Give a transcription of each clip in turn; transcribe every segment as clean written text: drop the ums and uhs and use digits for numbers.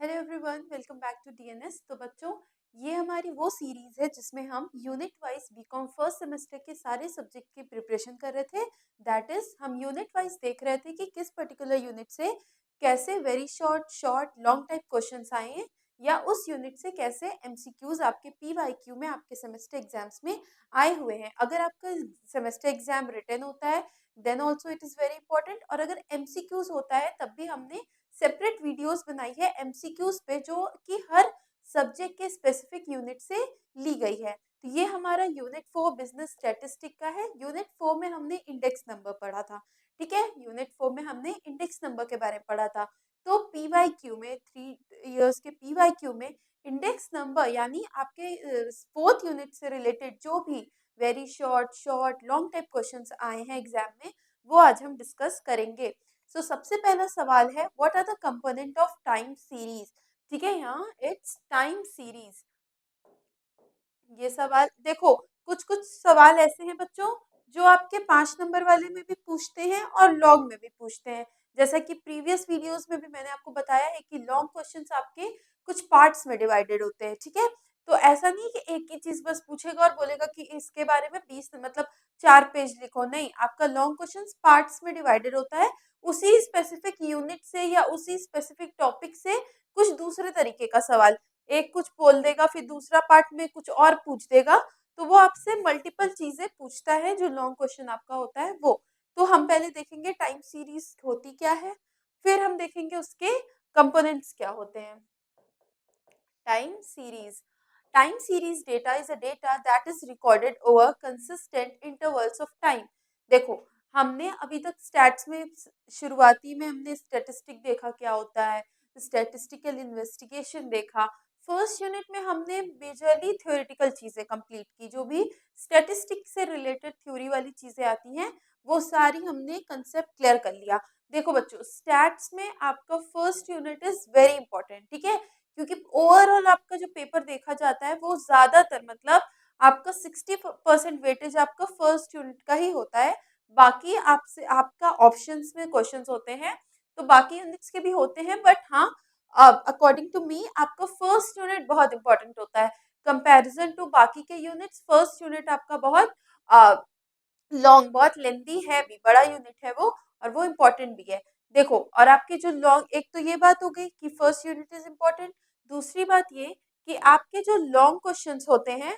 Hello everyone, welcome back to DNS. तो बच्चों, ये हमारी वो सीरीज है जिसमें हम unit wise BCom first semester के सारे सब्जेक्ट की प्रिपरेशन कर रहे थे। दैट इज हम यूनिट वाइज देख रहे थे कि किस पर्टिकुलर यूनिट से कैसे very short short long type questions आए हैं, या उस यूनिट से कैसे एमसीक्यूज आपके पीवाईक्यू में आपके सेमेस्टर एग्जाम्स में आए हुए हैं। अगर आपका सेमेस्टर एग्जाम रिटन होता है then also it is very important, और अगर एमसीक्यूज होता है तब भी हमने सेपरेट वीडियोस बनाई है एमसीक्यूज पे, जो कि हर सब्जेक्ट के स्पेसिफिक यूनिट से ली गई है। तो ये हमारा यूनिट 4 बिजनेस स्टैटिस्टिक का है। यूनिट 4 में हमने इंडेक्स नंबर पढ़ा था। ठीक है, यूनिट 4 में हमने इंडेक्स नंबर के बारे में पढ़ा था। तो पीवाईक्यू में 3 इयर्स के पीवाईक्यू में इंडेक्स नंबर यानी आपके फोर्थ यूनिट से रिलेटेड जो भी very short short long type questions आए हैं एग्जाम में, वो आज हम डिस्कस करेंगे। सबसे पहला सवाल है, what are the component of time series. ठीक है, यहाँ इट्स टाइम सीरीज। ये सवाल देखो, कुछ कुछ सवाल ऐसे हैं बच्चों जो आपके 5 नंबर वाले में भी पूछते हैं और लॉन्ग में भी पूछते हैं। जैसा कि प्रीवियस वीडियोस में भी मैंने आपको बताया है कि लॉन्ग क्वेश्चंस आपके कुछ पार्ट्स में डिवाइडेड होते हैं। ठीक है, तो ऐसा नहीं कि एक ही चीज बस पूछेगा और बोलेगा कि इसके बारे में 20 मतलब 4 पेज लिखो। नहीं, आपका लॉन्ग क्वेश्चंस पार्ट्स में डिवाइडेड होता है। उसी स्पेसिफिक यूनिट से या उसी स्पेसिफिक टॉपिक से कुछ दूसरे तरीके का सवाल, एक कुछ बोल देगा फिर दूसरा पार्ट में कुछ और पूछ देगा। तो वो आपसे मल्टीपल चीजें पूछता है जो लॉन्ग क्वेश्चन आपका होता है वो। तो हम पहले देखेंगे टाइम सीरीज होती क्या है, फिर हम देखेंगे उसके कंपोनेंट्स क्या होते हैं। Time series, time series data is a data that is recorded over consistent intervals of time. देखो, हमने अभी तक स्टैट्स में शुरुआती में हमने स्टैटिस्टिक देखा क्या होता है, स्टैटिस्टिकल इन्वेस्टिगेशन देखा। फर्स्ट यूनिट में हमने मेजरली थ्योरेटिकल चीजें कंप्लीट की, जो भी स्टैटिस्टिक से रिलेटेड थ्योरी वाली चीजें आती हैं वो सारी हमने कंसेप्ट क्लियर कर लिया। देखो बच्चों, स्टैट्स में आपका first unit is very important. ठीक है, क्योंकि ओवरऑल आपका जो पेपर देखा जाता है वो ज्यादातर मतलब आपका 60% वेटेज आपका फर्स्ट यूनिट का ही होता है। बाकी आपसे आपका ऑप्शंस में क्वेश्चंस होते हैं, तो बाकी यूनिट्स के भी होते हैं, बट हाँ, अकॉर्डिंग टू मी आपका फर्स्ट यूनिट बहुत इंपॉर्टेंट होता है। कंपैरिजन टू बाकी के यूनिट्स, फर्स्ट यूनिट आपका बहुत लॉन्ग, बहुत लेंथी है भी, बड़ा यूनिट है वो, और वो इम्पोर्टेंट भी है। देखो, और आपके जो लॉन्ग, एक तो ये बात हो गई कि फर्स्ट यूनिट इज इम्पोर्टेंट। दूसरी बात ये कि आपके जो लॉन्ग क्वेश्चंस होते हैं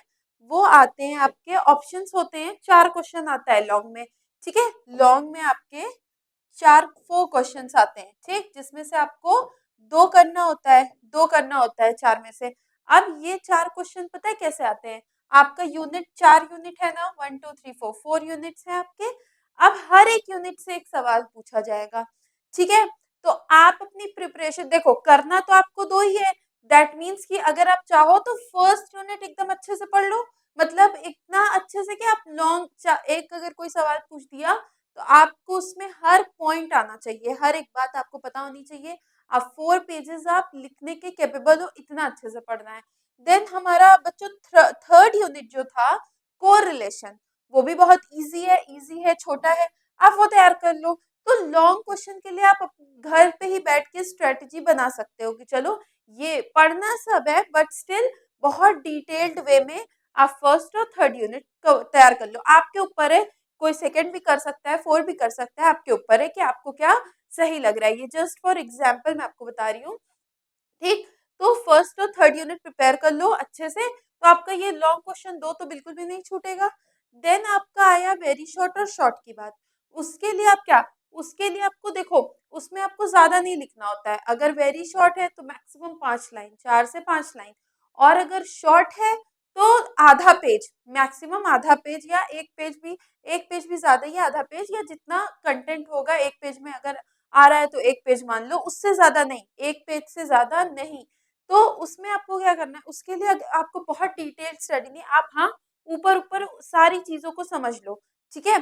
वो आते हैं, आपके ऑप्शंस होते हैं, 4 क्वेश्चन आता है लॉन्ग में। ठीक है, लॉन्ग में आपके 4 क्वेश्चंस आते हैं, ठीक, जिसमें से आपको 2 करना होता है 4 में से। अब ये 4 क्वेश्चन पता है कैसे आते हैं, आपका यूनिट 4 यूनिट है ना, 1 2 3 4 4 यूनिट्स हैं आपके। अब हर एक यूनिट से एक सवाल पूछा जाएगा। ठीक है, तो आप अपनी प्रिपरेशन देखो, करना तो आपको दो ही है। दैट मीन्स कि अगर आप चाहो तो फर्स्ट यूनिट एकदम अच्छे से पढ़ लो, मतलब इतना अच्छे से कि आप लॉन्ग एक अगर कोई सवाल पूछ दिया तो आपको उसमें हर पॉइंट आना चाहिए, हर एक बात आपको पता होनी चाहिए। आप 4 पेजेस आप लिखने के कैपेबल हो, इतना अच्छे से पढ़ना है। देन हमारा बच्चों थर्ड यूनिट जो था, कोरिलेशन, वो भी बहुत इजी है, छोटा है, आप वो तैयार कर लो। तो लॉन्ग क्वेश्चन के लिए आप घर पे ही बैठ के स्ट्रेटजी बना सकते हो कि चलो ये पढ़ना सब है, बट स्टिल बहुत डिटेल्ड वे में आप फर्स्ट और थर्ड यूनिट तैयार कर लो। आपके ऊपर है, कोई सेकंड भी कर सकता है, 4 भी कर सकता है, आपके ऊपर है कि आपको क्या सही लग रहा है। ये जस्ट फॉर एग्जाम्पल मैं आपको बता रही हूँ। ठीक, तो फर्स्ट और थर्ड यूनिट प्रिपेयर कर लो अच्छे से, तो आपका ये लॉन्ग क्वेश्चन 2 तो बिल्कुल भी नहीं छूटेगा। देन आपका आया वेरी शॉर्ट और शॉर्ट की बात। उसके लिए आप क्या, उसके लिए आपको देखो, उसमें आपको ज्यादा नहीं लिखना होता है। अगर वेरी शॉर्ट है तो मैक्सिमम 5 लाइन, 4 से 5 लाइन, और अगर शॉर्ट है तो आधा पेज, मैक्सिमम आधा पेज, या 1 पेज भी, 1 पेज भी ज्यादा ही, आधा पेज, या जितना कंटेंट होगा 1 पेज में अगर आ रहा है तो 1 पेज मान लो, उससे ज्यादा नहीं, 1 पेज से ज्यादा नहीं। तो उसमें आपको क्या करना है, उसके लिए आपको बहुत डिटेल स्टडी नहीं, आप हाँ ऊपर ऊपर सारी चीजों को समझ लो। ठीक है,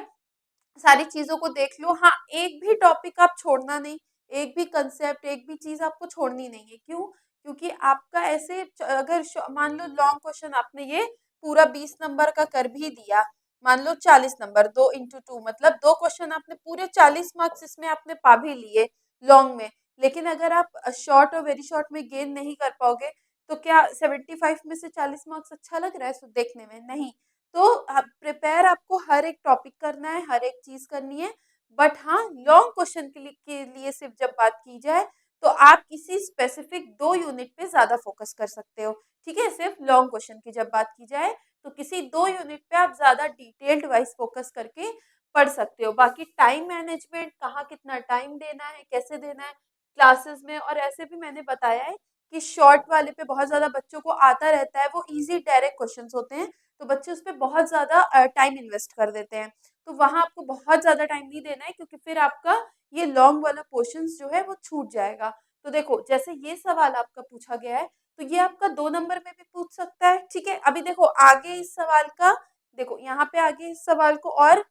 सारी चीजों को देख लो। हाँ, एक भी टॉपिक आप छोड़ना नहीं, एक भी कंसेप्ट, एक भी चीज आपको छोड़नी नहीं है। क्यों? क्योंकि आपका ऐसे अगर मान लो लॉन्ग क्वेश्चन आपने ये पूरा 20 नंबर का कर भी दिया, मान लो 40 नंबर, 2 × 2 मतलब 2 क्वेश्चन आपने पूरे 40 मार्क्स इसमें आपने पा भी लिए लॉन्ग में, लेकिन अगर आप शॉर्ट और वेरी शॉर्ट में गेन नहीं कर पाओगे तो क्या 75 में से 40 मार्क्स अच्छा लग रहा है सो देखने में? नहीं। तो प्रिपेयर आपको हर एक टॉपिक करना है, हर एक चीज़ करनी है। बट हाँ, लॉन्ग क्वेश्चन के लिए सिर्फ जब बात की जाए तो आप किसी स्पेसिफिक 2 यूनिट पे ज़्यादा फोकस कर सकते हो। ठीक है? सिर्फ लॉन्ग क्वेश्चन की जब बात की जाए तो किसी 2 यूनिट पे आप ज़्यादा डिटेल्ड वाइज़ फोकस करके पढ़ सकते हो। बाकी टाइम मैनेजमेंट, कहाँ कितना टाइम देना है, कैसे देना है क्लासेस में, और ऐसे भी मैंने बताया है कि शॉर्ट वाले पे बहुत ज़्यादा बच्चों को आता रहता है, वो ईज़ी डायरेक्ट क्वेश्चंस होते हैं, तो बच्चे उस पे बहुत ज़्यादा टाइम इन्वेस्ट कर देते हैं। तो वहाँ आपको बहुत ज़्यादा टाइम नहीं देना है क्योंकि फिर आपका ये लॉन्ग वाला पोर्शंस जो है वो छूट जाएगा। तो देखो, जैसे ये सवाल आपका पूछा गया है, तो ये आपका 2 नंबर में भी पूछ सकता है, ठीक है? अभी देखो आगे इस सवाल का, देखो यहाँ पे आगे इस सवाल को और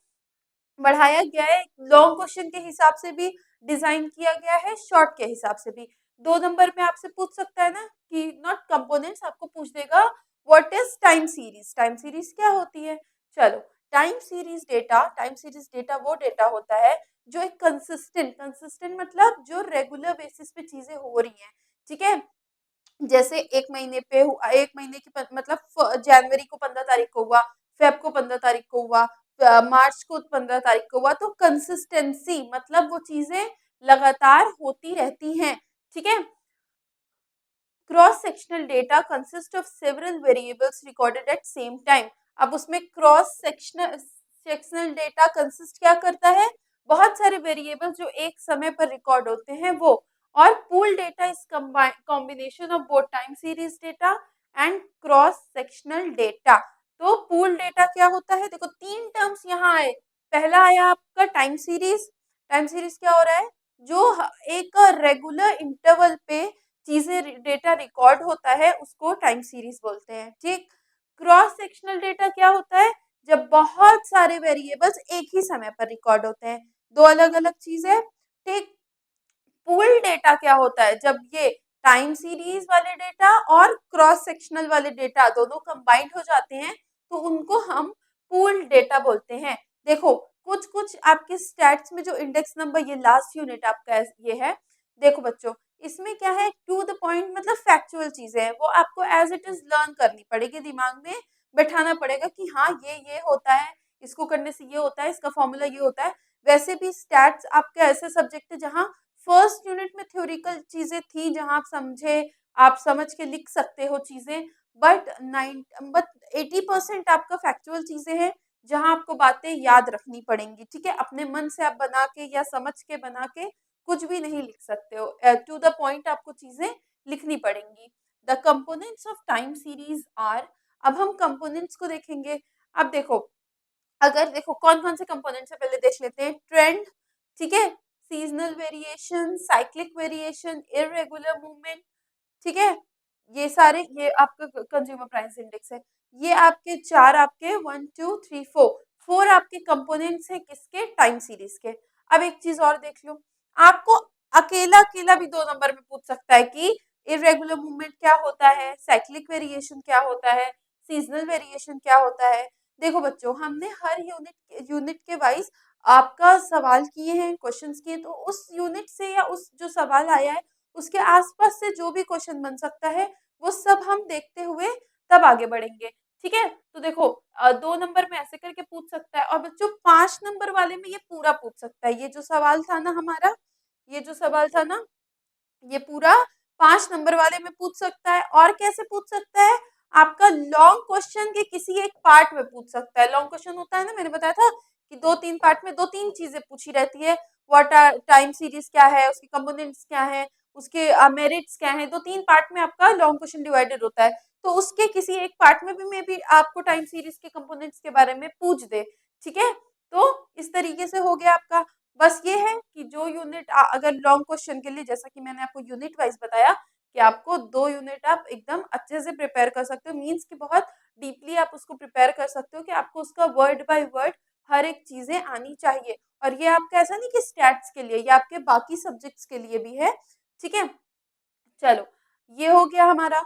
बढ़ाया गया है, लॉन्ग क्वेश्चन के हिसाब से भी डिज़ाइन किया गया है, शॉर्ट के हिसाब से भी। 2 नंबर में आपसे पूछ सकता है ना कि नॉट कंपोनेंट्स, आपको पूछ देगा what is time series? Time series क्या होती है? चलो, टाइम सीरीज़ डेटा वो डेटा होता है जो एक कंसिस्टेंट मतलब जो रेगुलर बेसिस पे चीज़ें हो रही हैं, ठीक है? जैसे 1 महीने पे 1 महीने की मतलब जनवरी को 15 तारीख को हुआ, फ़ेब को 15 तारीख को हुआ, मार्च को 15 तारीख को हुआ, तो कंसिस्टेंसी मतलब वो चीज़ें लगातार होती रहती हैं, ठीक है? Cross sectional data consist of several variables recorded at same time. अब उसमें क्रॉस सेक्शनल डेटा कंसिस्ट क्या करता है? बहुत सारे वेरिएबल जो एक समय पर रिकॉर्ड होते हैं वो। और pool data is combination of both time series data and cross sectional data. तो पूल डेटा क्या होता है? देखो 3 टर्म्स यहाँ आए। पहला आया आपका टाइम सीरीज। टाइम सीरीज क्या हो रहा है? जो एक रेगुलर इंटरवल पे चीज़ें डेटा रिकॉर्ड होता है उसको टाइम सीरीज बोलते हैं, ठीक। क्रॉस सेक्शनल डेटा क्या होता है? जब बहुत सारे वेरिएबल्स एक ही समय पर रिकॉर्ड होते हैं, दो अलग अलग चीजें, ठीक। पूल डेटा क्या होता है? जब ये टाइम सीरीज वाले डेटा और क्रॉस सेक्शनल वाले डेटा दोनों कंबाइंड हो जाते हैं तो उनको हम पूल डेटा बोलते हैं। देखो, कुछ कुछ आपके स्टैट्स में जो इंडेक्स नंबर, ये लास्ट यूनिट आपका ये है, देखो बच्चों, इसमें क्या है, टू द पॉइंट मतलब फैक्चुअल चीजें हैं, वो आपको एज इट इज लर्न करनी पड़ेगी, दिमाग में बैठाना पड़ेगा कि हाँ ये होता है, इसको करने से ये होता है, इसका फॉर्मूला ये होता है। वैसे भी स्टैट्स आपके ऐसे सब्जेक्ट है जहाँ फर्स्ट यूनिट में थ्योरिकल चीजें थी, जहाँ आप समझे, आप समझ के लिख सकते हो चीजें, बट 80% आपका फैक्चुअल चीजें हैं जहाँ आपको बातें याद रखनी पड़ेंगी, ठीक है। अपने मन से आप बना के या समझ के बना के कुछ भी नहीं लिख सकते हो, टू द पॉइंट आपको चीजें लिखनी पड़ेंगी। The components of time series are, अब हम कंपोनेंट्स को देखेंगे। अब देखो, अगर देखो कौन कौन से कंपोनेंट्स है पहले देख लेते हैं। ट्रेंड, ठीक है, seasonal variation, cyclic variation, irregular movement, ठीक है, ये सारे, ये आपका कंज्यूमर प्राइस इंडेक्स है। ये आपके चार, आपके 1 2 3 4 आपके कंपोनेंट्स हैं किसके? टाइम सीरीज के। अब एक चीज और देख लो, आपको अकेला अकेला भी 2 नंबर में पूछ सकता है कि इरेगुलर मूवमेंट क्या होता है, साइक्लिक वेरिएशन क्या होता है, सीजनल वेरिएशन क्या होता है। देखो बच्चों, हमने हर यूनिट के वाइज आपका सवाल किए हैं, क्वेश्चंस किए, तो उस यूनिट से या उस जो सवाल आया है उसके आसपास से जो भी क्वेश्चन बन सकता है वो सब हम देखते हुए तब आगे बढ़ेंगे, ठीक है। तो देखो 2 नंबर में ऐसे करके पूछ सकता है, और बच्चों 5 नंबर वाले में ये पूरा पूछ सकता है। ये जो सवाल था ना हमारा, ये जो सवाल था ना, ये पूरा 5 नंबर वाले में पूछ सकता है। और कैसे पूछ सकता है? आपका लॉन्ग क्वेश्चन के किसी एक पार्ट में पूछ सकता है। लॉन्ग क्वेश्चन होता है ना, मैंने बताया था कि 2 3 पार्ट में 2 3 चीजें पूछी रहती है। व्हाट आर टाइम सीरीज क्या है, उसके कंपोनेंट्स क्या है, उसके मेरिट्स क्या है, 2 3 पार्ट में आपका लॉन्ग क्वेश्चन डिवाइडेड होता है। तो उसके किसी एक पार्ट में भी मे बी आपको टाइम सीरीज के कंपोनेंट्स के बारे में पूछ दे, ठीक है। तो इस तरीके से हो गया आपका। बस ये है कि जो यूनिट अगर लॉन्ग क्वेश्चन के लिए, जैसा कि मैंने आपको यूनिट वाइज बताया कि आपको 2 यूनिट आप एकदम अच्छे से प्रिपेयर कर सकते हो, मीन्स कि बहुत डीपली आप उसको प्रिपेयर कर सकते हो कि आपको उसका वर्ड बाय वर्ड हर एक चीजें आनी चाहिए। और ये आपका ऐसा नहीं कि स्टैट्स के लिए, ये आपके बाकी सब्जेक्ट्स के लिए भी है, ठीक है। चलो, ये हो गया हमारा।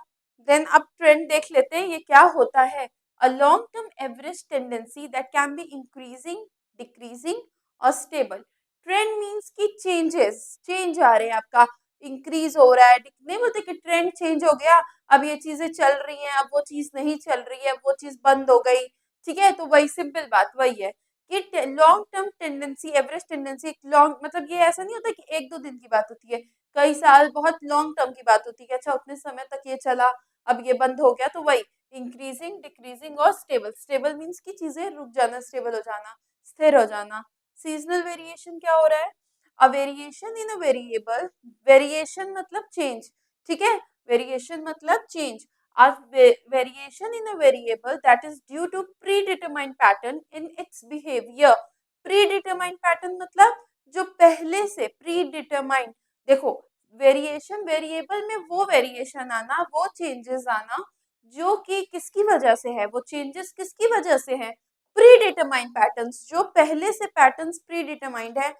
देन अब ट्रेंड देख लेते हैं, ये क्या होता है। A long term average tendency that can be increasing, decreasing और स्टेबल। ट्रेंड मीन्स की चेंजेस, चेंज आ रहे हैं आपका। इंक्रीज हो रहा है, नहीं बोलते कि ट्रेंड चेंज हो गया, अब ये चीजें चल रही हैं, अब वो चीज नहीं चल रही है, वो चीज बंद हो गई। ठीक है, तो वही सिंपल बात वही है कि long term tendency, average tendency, long मतलब ये ऐसा नहीं होता कि एक दो दिन की बात होती है, कई साल बहुत लॉन्ग टर्म की बात होती है कि अच्छा उतने समय तक ये चला, अब ये बंद हो गया। तो वही इंक्रीजिंग, डिक्रीजिंग और स्टेबल। स्टेबल मीन्स की चीजें रुक जाना, स्टेबल हो जाना, स्थिर हो जाना। सीजनल वेरिएशन क्या हो रहा है? A variation in a variable, variation मतलब चेंज, ठीक है, वेरिएशन मतलब change. A variation in a variable that is due to predetermined pattern in its behavior. predetermined pattern मतलब जो पहले से predetermined, देखो वेरिएशन, वेरिएबल में वो वेरिएशन आना, वो चेंजेस आना जो कि किसकी वजह से है, वो चेंजेस किसकी वजह से है? प्रीडिटरमाइंड पैटर्न्स, जो पहले से पैटर्न्स प्रीडिटरमाइंड है,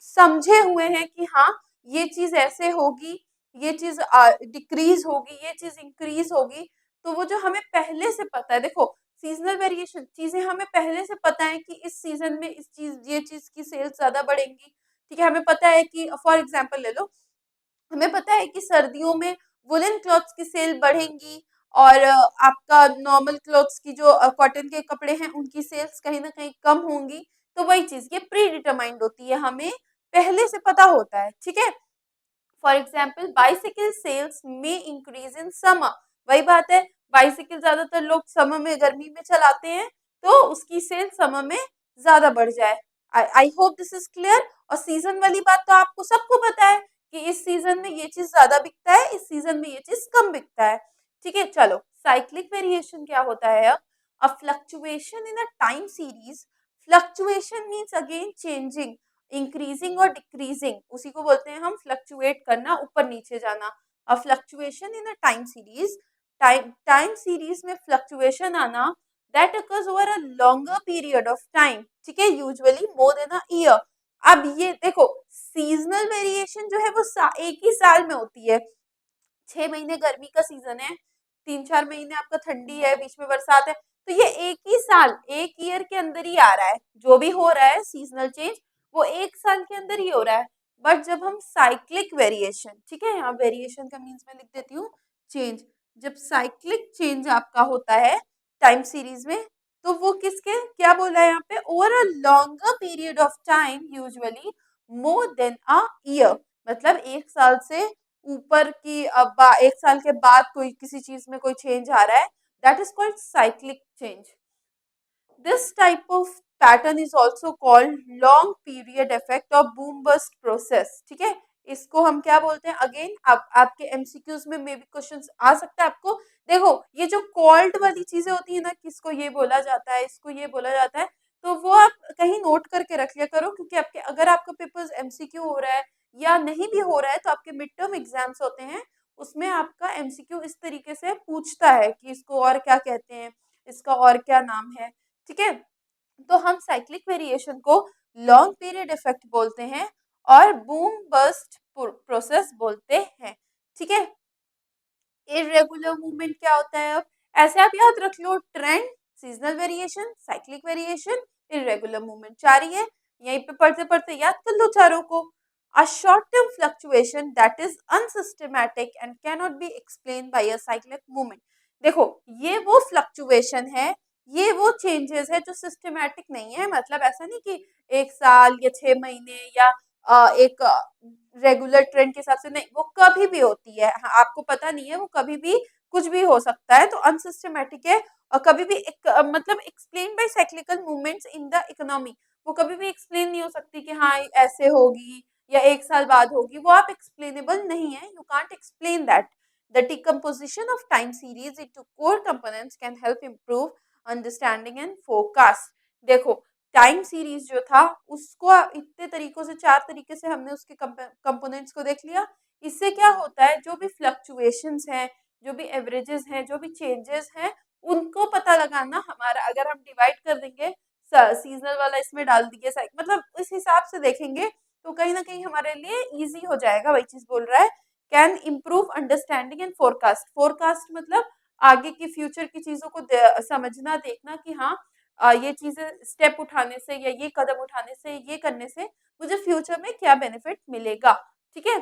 समझे हुए हैं कि हाँ ये चीज ऐसे होगी, ये चीज डिक्रीज होगी, ये चीज इंक्रीज होगी। तो वो जो हमें पहले से पता है, देखो सीजनल वेरिएशन चीजें हमें पहले से पता है कि इस सीजन में इस चीज, ये चीज की सेल्स ज्यादा बढ़ेंगी। ठीक है, हमें पता है कि फॉर एग्जाम्पल ले लो, हमें पता है कि सर्दियों में वुलन क्लॉथ्स की सेल बढ़ेंगी और आपका नॉर्मल क्लॉथ्स की जो कॉटन के कपड़े हैं उनकी सेल्स कहीं ना कहीं कम होंगी। तो वही चीज ये प्री डिटरमाइंड होती है, हमें पहले से पता होता है। ठीक है, फॉर एग्जाम्पल बाइसिकल सेल्स में इंक्रीज इन समर, वही बात है, बाइसिकल ज्यादातर लोग समर में, गर्मी में चलाते हैं, तो उसकी सेल समर में ज्यादा बढ़ जाए। I hope this is clear. और सीजन वाली बात तो आपको सबको पता है कि इस सीजन में ये चीज ज्यादा बिकता है, इस सीजन में ये चीज कम बिकता है। ठीक है, चलो साइक्लिक वेरिएशन क्या होता है अब? A fluctuation in a time series. Fluctuation means again changing, increasing और डिक्रीजिंग, उसी को बोलते हैं हम फ्लक्चुएट करना, ऊपर नीचे जाना। A fluctuation in a time series, time series में फ्लक्चुएशन आना that occurs over a longer period of time. ठीक है, usually more than a year. अब ये देखो सीजनल वेरिएशन जो है वो एक ही साल में होती है। 6 महीने गर्मी का सीजन है, 3-4 महीने आपका ठंडी है, बीच में बरसात है, तो ये एक ही साल, एक ईयर के अंदर ही आ रहा है। जो भी हो रहा है सीजनल चेंज वो एक साल के अंदर ही हो रहा है। बट जब हम साइक्लिक वेरिएशन, ठीक है, यहाँ वेरिएशन का मीन्स मैं लिख देती हूँ चेंज, जब साइक्लिक चेंज आपका होता है टाइम सीरीज में, तो वो किसके क्या बोला है यहाँ पे? Over a longer period of time, usually more than a year, मतलब एक साल से ऊपर की, अब एक साल के बाद कोई किसी चीज में कोई चेंज आ रहा है, that is called cyclic change. This type of pattern is also called long period effect और बूम बस्ट प्रोसेस। ठीक है, इसको हम क्या बोलते हैं? अगेन आपके एमसीक्यूज में मे बी क्वेश्चन आ सकता है आपको। देखो ये जो कॉल्ड वाली चीजें होती है ना, किसको ये बोला जाता है, इसको ये बोला जाता है, तो वो आप कहीं नोट करके रख लिया करो, क्योंकि आपके अगर आपका पेपर एमसीक्यू हो रहा है या नहीं भी हो रहा है, तो आपके मिड टर्म एग्जाम्स होते हैं, उसमें आपका एमसीक्यू इस तरीके से पूछता है कि इसको और क्या कहते हैं, इसका और क्या नाम है। ठीक है, तो हम साइक्लिक वेरिएशन को लॉन्ग पीरियड इफेक्ट बोलते हैं और बूम बस्ट प्रोसेस बोलते हैं। ठीक है, इरेगुलर मूवमेंट क्या होता है? अब ऐसे आप याद रख लो, trend, seasonal variation, cyclic variation, irregular movement, चार ही है, यहीं पे पढ़ते पढ़ते याद कर लो चारों को। A short term fluctuation that is unsystematic and can not be explain by a cyclic movement. देखो ये वो फ्लक्चुएशन है, ये वो चेंजेस है जो सिस्टमैटिक नहीं है, मतलब ऐसा नहीं कि एक साल या 6 महीने या एक रेगुलर ट्रेंड के हिसाब से, नहीं, वो कभी भी होती है। हाँ, आपको पता नहीं है, वो कभी भी कुछ भी हो सकता है, तो अनसिस्टमैटिक है। और कभी भी एक मतलब explain by cyclical movements in the economy, वो कभी भी एक्सप्लेन नहीं हो सकती कि हाँ ऐसे होगी या एक साल बाद होगी, वो आप एक्सप्लेनेबल नहीं है, you can't explain that. The decomposition of time series into core components can help improve understanding and forecast. देखो टाइम सीरीज जो था उसको इतने तरीकों से, चार तरीके से हमने उसके कंपोनेंट्स को देख लिया। इससे क्या होता है, जो भी फ्लक्चुएशंस हैं, जो भी एवरेजेस हैं, जो भी चेंजेस हैं, उनको पता लगाना हमारा, अगर हम डिवाइड कर देंगे सीजनल वाला इसमें डाल दिए, मतलब इस हिसाब से देखेंगे, तो कहीं ना कहीं हमारे लिए इजी हो जाएगा। वही चीज बोल रहा है, can improve understanding and forecast. Forecast मतलब आगे की फ्यूचर की चीजों को समझना, देखना कि हाँ ये चीजें स्टेप उठाने से या ये कदम उठाने से, ये करने से मुझे फ्यूचर में क्या बेनिफिट मिलेगा। ठीक है,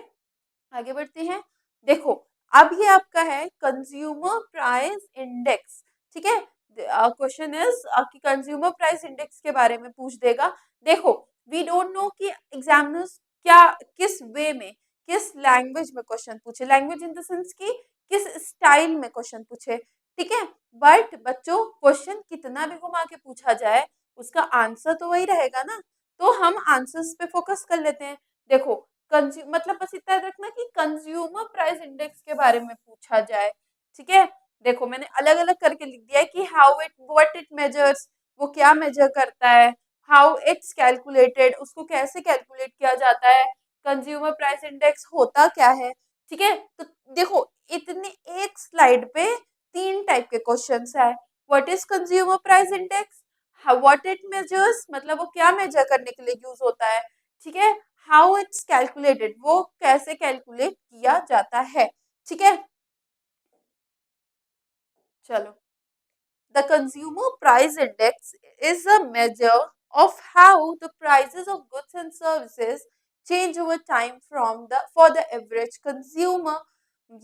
आगे बढ़ते हैं। देखो, अब ये आपका है कंज्यूमर प्राइस इंडेक्स, ठीक है। क्वेश्चन इज कि कंज्यूमर प्राइस इंडेक्स के बारे में पूछ देगा। देखो, वी डोंट नो कि एग्जामिनर्स क्या, किस वे में, किस लैंग्वेज में क्वेश्चन पूछे, लैंग्वेज इन द सेंस की किस स्टाइल में क्वेश्चन पूछे, ठीक है। बट बच्चों, क्वेश्चन कितना भी घुमा के पूछा जाए, उसका आंसर तो वही रहेगा ना। तो हम आंसर्स पे फोकस कर लेते हैं। देखो, मतलब बस इतना याद रखना कि कंज्यूमर प्राइस इंडेक्स के बारे में पूछा जाए, ठीक है। देखो, मैंने अलग अलग करके लिख दिया है कि how it, what it measures, वो क्या मेजर करता है, हाउ इट्स कैलकुलेटेड, उसको कैसे कैलकुलेट किया जाता है, कंज्यूमर प्राइस इंडेक्स होता क्या है, ठीक है। तो देखो, इतनी एक स्लाइड पे 3 टाइप के क्वेश्चंस है। What is consumer price index, what it measures, मतलब वो क्या मेजर करने के लिए यूज होता है, ठीक है। हाउ इट्स कैलकुलेटेड, वो कैसे कैलकुलेट किया जाता है, ठीक है। चलो, the consumer price index is a measure of how the prices of goods and services change over time from the for the average consumer।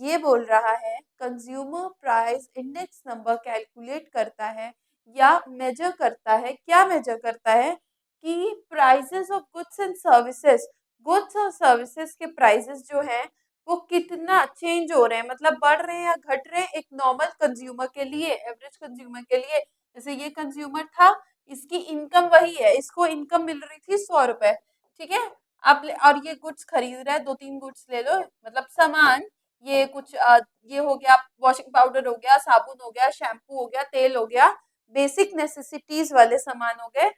ये बोल रहा है consumer price index number calculate करता है या मेजर करता है, क्या मेजर करता है कि prices of goods and services, goods और सर्विसेज के प्राइसेस जो हैं वो कितना चेंज हो रहे हैं, मतलब बढ़ रहे हैं या घट रहे हैं एक नॉर्मल कंज्यूमर के लिए, एवरेज कंज्यूमर के लिए। जैसे ये कंज्यूमर था, इसकी इनकम वही है, इसको इनकम मिल रही थी 100 रुपए, ठीक है। और ये गुड्स खरीद रहा है, 2-3 गुड्स ले लो, मतलब सामान, ये कुछ ये हो गया, वॉशिंग पाउडर हो गया, साबुन हो गया, शैम्पू हो गया, तेल हो गया, बेसिक नेसेसिटीज वाले सामान हो गए।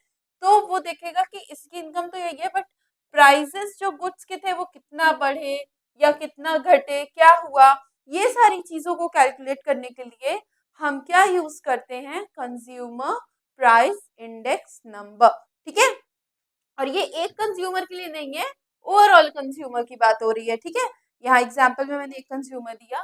तो वो देखेगा कि इसकी इनकम तो यही है, बट प्राइसेस जो गुड्स के थे वो कितना बढ़े या कितना घटे, क्या हुआ, ये सारी चीजों को कैलकुलेट करने के लिए हम क्या यूज करते हैं, कंज्यूमर प्राइस इंडेक्स नंबर, ठीक है। और ये एक कंज्यूमर के लिए नहीं है, ओवरऑल कंज्यूमर की बात हो रही है, ठीक है। यहाँ एग्जाम्पल में मैंने एक कंज्यूमर दिया।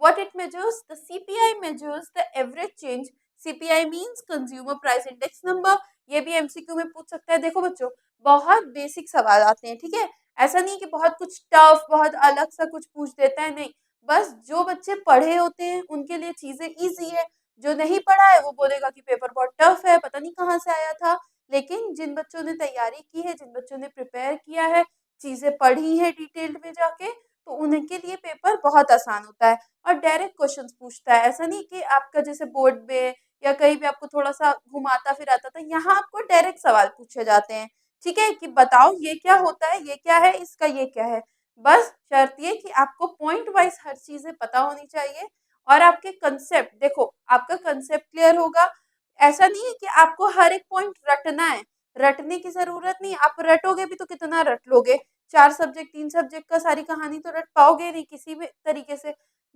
What it measures, the CPI measures the average change, CPI means consumer price index number. ये भी एमसीक्यू में पूछ सकता है। देखो बच्चों, बहुत बेसिक सवाल आते हैं, ठीक है। ऐसा नहीं कि बहुत कुछ टफ, बहुत अलग सा कुछ पूछ देता है, नहीं। बस जो बच्चे पढ़े होते हैं उनके लिए चीजें इजी है, जो नहीं पढ़ा है वो बोलेगा कि पेपर बहुत टफ है, पता नहीं कहाँ से आया था। लेकिन जिन बच्चों ने तैयारी की है, जिन बच्चों ने प्रिपेयर किया है, चीजें पढ़ी हैं डिटेल्ड में जाके, तो उनके लिए पेपर बहुत आसान होता है और डायरेक्ट क्वेश्चंस पूछता है। ऐसा नहीं कि आपका जैसे बोर्ड में या कहीं भी आपको थोड़ा सा घुमाता फिराता था, यहाँ आपको डायरेक्ट सवाल पूछे जाते हैं, ठीक है। कि बताओ ये क्या होता है, ये क्या है, इसका ये क्या है। बस शर्त ये कि आपको पॉइंट वाइज हर चीजें पता होनी चाहिए और आपके कंसेप्ट, देखो आपका कंसेप्ट क्लियर होगा। ऐसा नहीं है कि आपको हर एक पॉइंट रटना है, रटने की जरूरत नहीं। आप रटोगे भी तो कितना रट लोगे, 4 सब्जेक्ट 3 सब्जेक्ट का सारी कहानी तो रट पाओगे नहीं किसी भी तरीके से।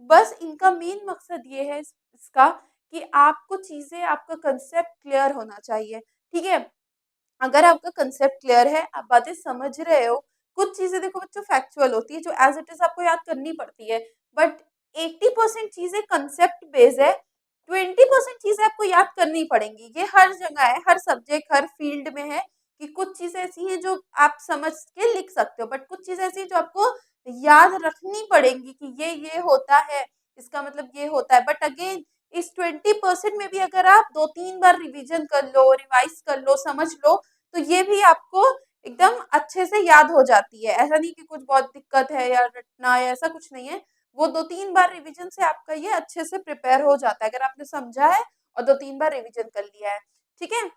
बस इनका मेन मकसद ये है इसका कि आपको चीजें, आपका कंसेप्ट क्लियर होना चाहिए, ठीक है। अगर आपका कंसेप्ट क्लियर है, आप बातें समझ रहे हो, कुछ चीजें देखो बच्चों फैक्चुअल होती है जो एज इट इज आपको याद करनी पड़ती है, बट 80% चीजें कंसेप्ट बेस्ड है, 20% चीजें आपको याद करनी पड़ेंगी। ये हर जगह है, हर सब्जेक्ट हर फील्ड में है कि कुछ चीजें ऐसी हैं जो आप समझ के लिख सकते हो, बट कुछ चीजें ऐसी हैं जो आपको याद रखनी पड़ेंगी कि ये होता है, इसका मतलब ये होता है। बट अगेन, इस 20% में भी अगर आप 2-3 बार रिवीजन कर लो, रिवाइज कर लो, समझ लो, तो ये भी आपको एकदम अच्छे से याद हो जाती है। ऐसा नहीं कि कुछ बहुत दिक्कत है या रटना है, ऐसा कुछ नहीं है। वो 2-3 बार रिवीजन से आपका ये अच्छे से प्रिपेयर हो जाता है, अगर आपने समझा है और 2-3 बार रिवीजन कर लिया है, ठीक है।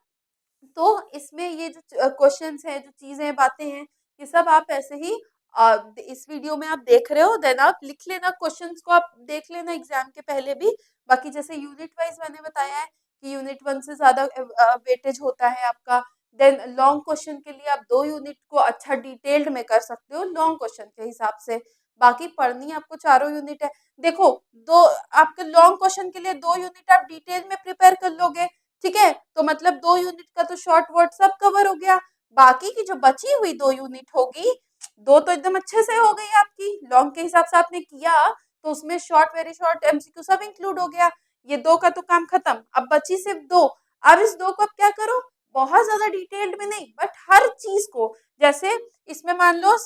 तो इसमें ये जो क्वेश्चंस हैं, जो चीज़ें, बातें हैं, ये सब आप ऐसे ही इस वीडियो में आप देख रहे हो, देन आप लिख लेना, क्वेश्चंस को आप देख लेना एग्जाम के पहले भी। बाकी जैसे यूनिट वाइज मैंने बताया है कि यूनिट 1 से ज़्यादा वेटेज होता है आपका। देन लॉन्ग क्वेश्चन के लिए आप 2 यूनिट को अच्छा डिटेल्ड में कर सकते हो लॉन्ग क्वेश्चन के हिसाब से। बाकी पढ़नी आपको चारों यूनिट है। देखो, दो आपके लॉन्ग क्वेश्चन के लिए 2 यूनिट आप डिटेल में प्रिपेयर कर लोगे, ठीक है। तो मतलब 2 यूनिट का तो शॉर्ट वर्ड सब कवर हो गया। बाकी की जो बची हुई 2 यूनिट होगी, 2 तो एकदम अच्छे से हो गई आपकी, लॉन्ग के हिसाब से आपने किया, तो उसमें शॉर्ट, वेरी शॉर्ट, एमसीक्यू सब इंक्लूड हो गया। ये 2 का तो काम खत्म, अब बची सिर्फ 2। अब इस 2 को अब क्या करो, बहुत ज्यादा डिटेल्ड में नहीं, बट हर चीज को, जैसे इसमें मान लो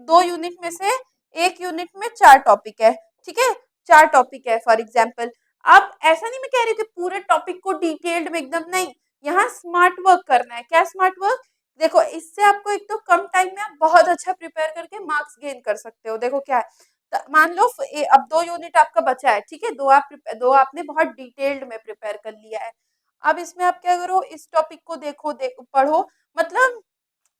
2 यूनिट में से एक यूनिट में 4 टॉपिक है, ठीक है, 4 टॉपिक है फॉर एग्जाम्पल। अब ऐसा नहीं मैं कह रही हूँ कि पूरे टॉपिक को डिटेल्ड में एकदम नहीं, यहाँ स्मार्ट वर्क करना है। क्या स्मार्ट वर्क? देखो इससे आपको एक तो कम टाइम में आप बहुत अच्छा प्रिपेयर करके मार्क्स गेन कर सकते हो। देखो क्या है, मान लो अब 2 यूनिट आपका बचा है, ठीक है, दो आपने बहुत डिटेल्ड में प्रिपेयर कर लिया है। अब इसमें आप क्या करो, इस टॉपिक को देखो पढ़ो, मतलब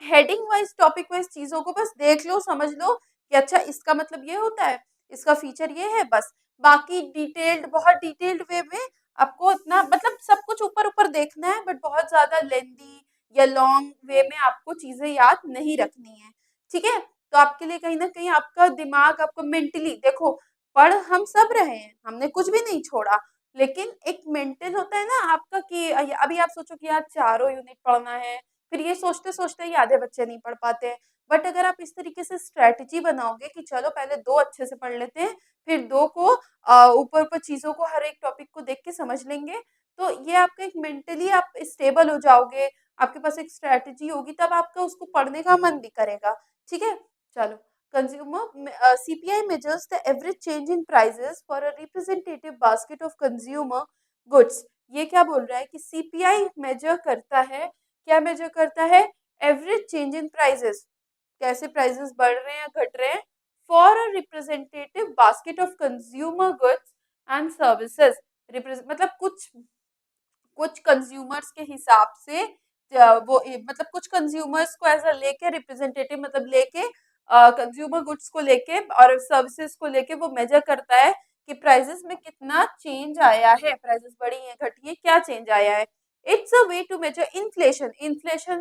हेडिंग वाइज टॉपिक वाइज चीजों को बस देख लो, समझ लो कि अच्छा इसका मतलब ये होता है, इसका फीचर ये है, बस। बाकी डिटेल्ड, बहुत डिटेल्ड वे में आपको इतना मतलब सब कुछ ऊपर ऊपर देखना है, बट बहुत ज्यादा लेंदी या लॉन्ग वे में आपको चीजें याद नहीं रखनी है, ठीक है। तो आपके लिए कहीं ना कहीं आपका दिमाग आपको मेंटली, देखो पढ़ हम सब रहे हैं, हमने कुछ भी नहीं छोड़ा, लेकिन एक मेंटल होता है ना आपका कि अभी आप सोचो कि यार चारों यूनिट पढ़ना है, फिर ये सोचते-सोचते ही आधे बच्चे नहीं पढ़ पाते हैं। बट अगर आप इस तरीके से स्ट्रैटेजी बनाओगे कि चलो पहले 2 अच्छे से पढ़ लेते हैं, फिर 2 को ऊपर-ऊपर चीज़ों को हर एक टॉपिक को देख के समझ लेंगे, तो ये आपका एक मेंटली आप स्टेबल हो जाओगे, आपके पास एक स्ट्रैटेजी होगी, तब आपका उसको पढ़ने का मन भी करेगा, ठीक है? चलो, CPI measures the average change in prices for a representative basket of consumer goods। ये क्या बोल रहा है कि सीपीआई मेजर करता है, क्या मेजर करता है? एवरेज चेंज इन प्राइसेस, कैसे प्राइसेस बढ़ रहे हैं या घट रहे हैं, for a representative basket of consumer goods and services. मतलब कुछ कुछ कंज्यूमर्स के हिसाब से मतलब कुछ कंज्यूमर्स को ऐसा लेके रिप्रेजेंटेटिव मतलब लेके कंज्यूमर गुड्स को लेके और सर्विसेज को लेके वो मेजर करता है कि प्राइसेस में कितना चेंज आया है, प्राइसेस बढ़ी है घटी है, क्या चेंज आया है। It's a way to measure inflation. Inflation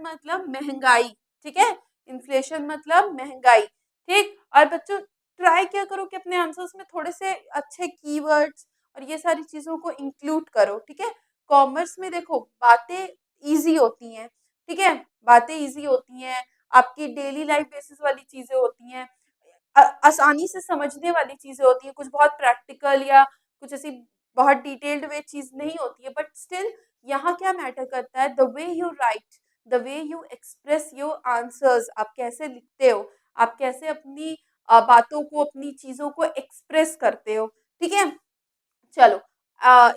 मतलब महंगाई, ठीक है, इन्फ्लेशन मतलब महंगाई, ठीक। और बच्चों ट्राई क्या करो कि अपने आंसर्स में थोड़े से अच्छे कीवर्ड्स और ये सारी चीज़ों को इंक्लूड करो, ठीक है। कॉमर्स में देखो बातें ईज़ी होती हैं, ठीक है, बातें ईज़ी होती हैं, आपकी डेली लाइफ बेसिस वाली चीज़ें होती हैं, आसानी से समझने वाली चीज़ें होती हैं, कुछ बहुत प्रैक्टिकल या कुछ ऐसी बहुत डिटेल्ड वे चीज़ नहीं होती है, बट स्टिल यहाँ क्या मैटर करता है, the way you right, the way you express your answers, आप कैसे लिखते हो, आप कैसे अपनी बातों को, अपनी चीज़ों को एक्सप्रेस करते हो, ठीक है। चलो,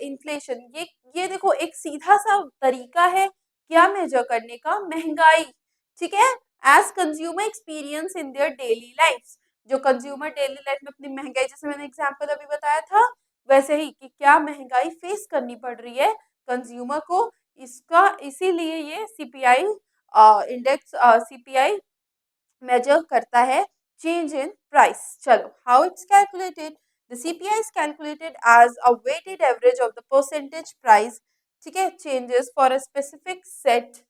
इन्फ्लेशन, ये देखो एक सीधा सा तरीका है क्या मेजर करने का, महंगाई, ठीक है, as consumer experience in their daily life. जो कंज्यूमर डेली लाइफ में अपनी महंगाई, जैसे मैंने एग्जांपल अभी बताया था, वैसे ही कि क्या महंगाई फेस करनी पड़ रही है कंज्यूमर को, इसका इसीलिए ये सीपीआई इंडेक्स, सीपीआई मेजर करता है चेंज इन प्राइस। चलो, how it's calculated? The CPI is calculated as a weighted average of the percentage price, ठीक है, changes for a specific set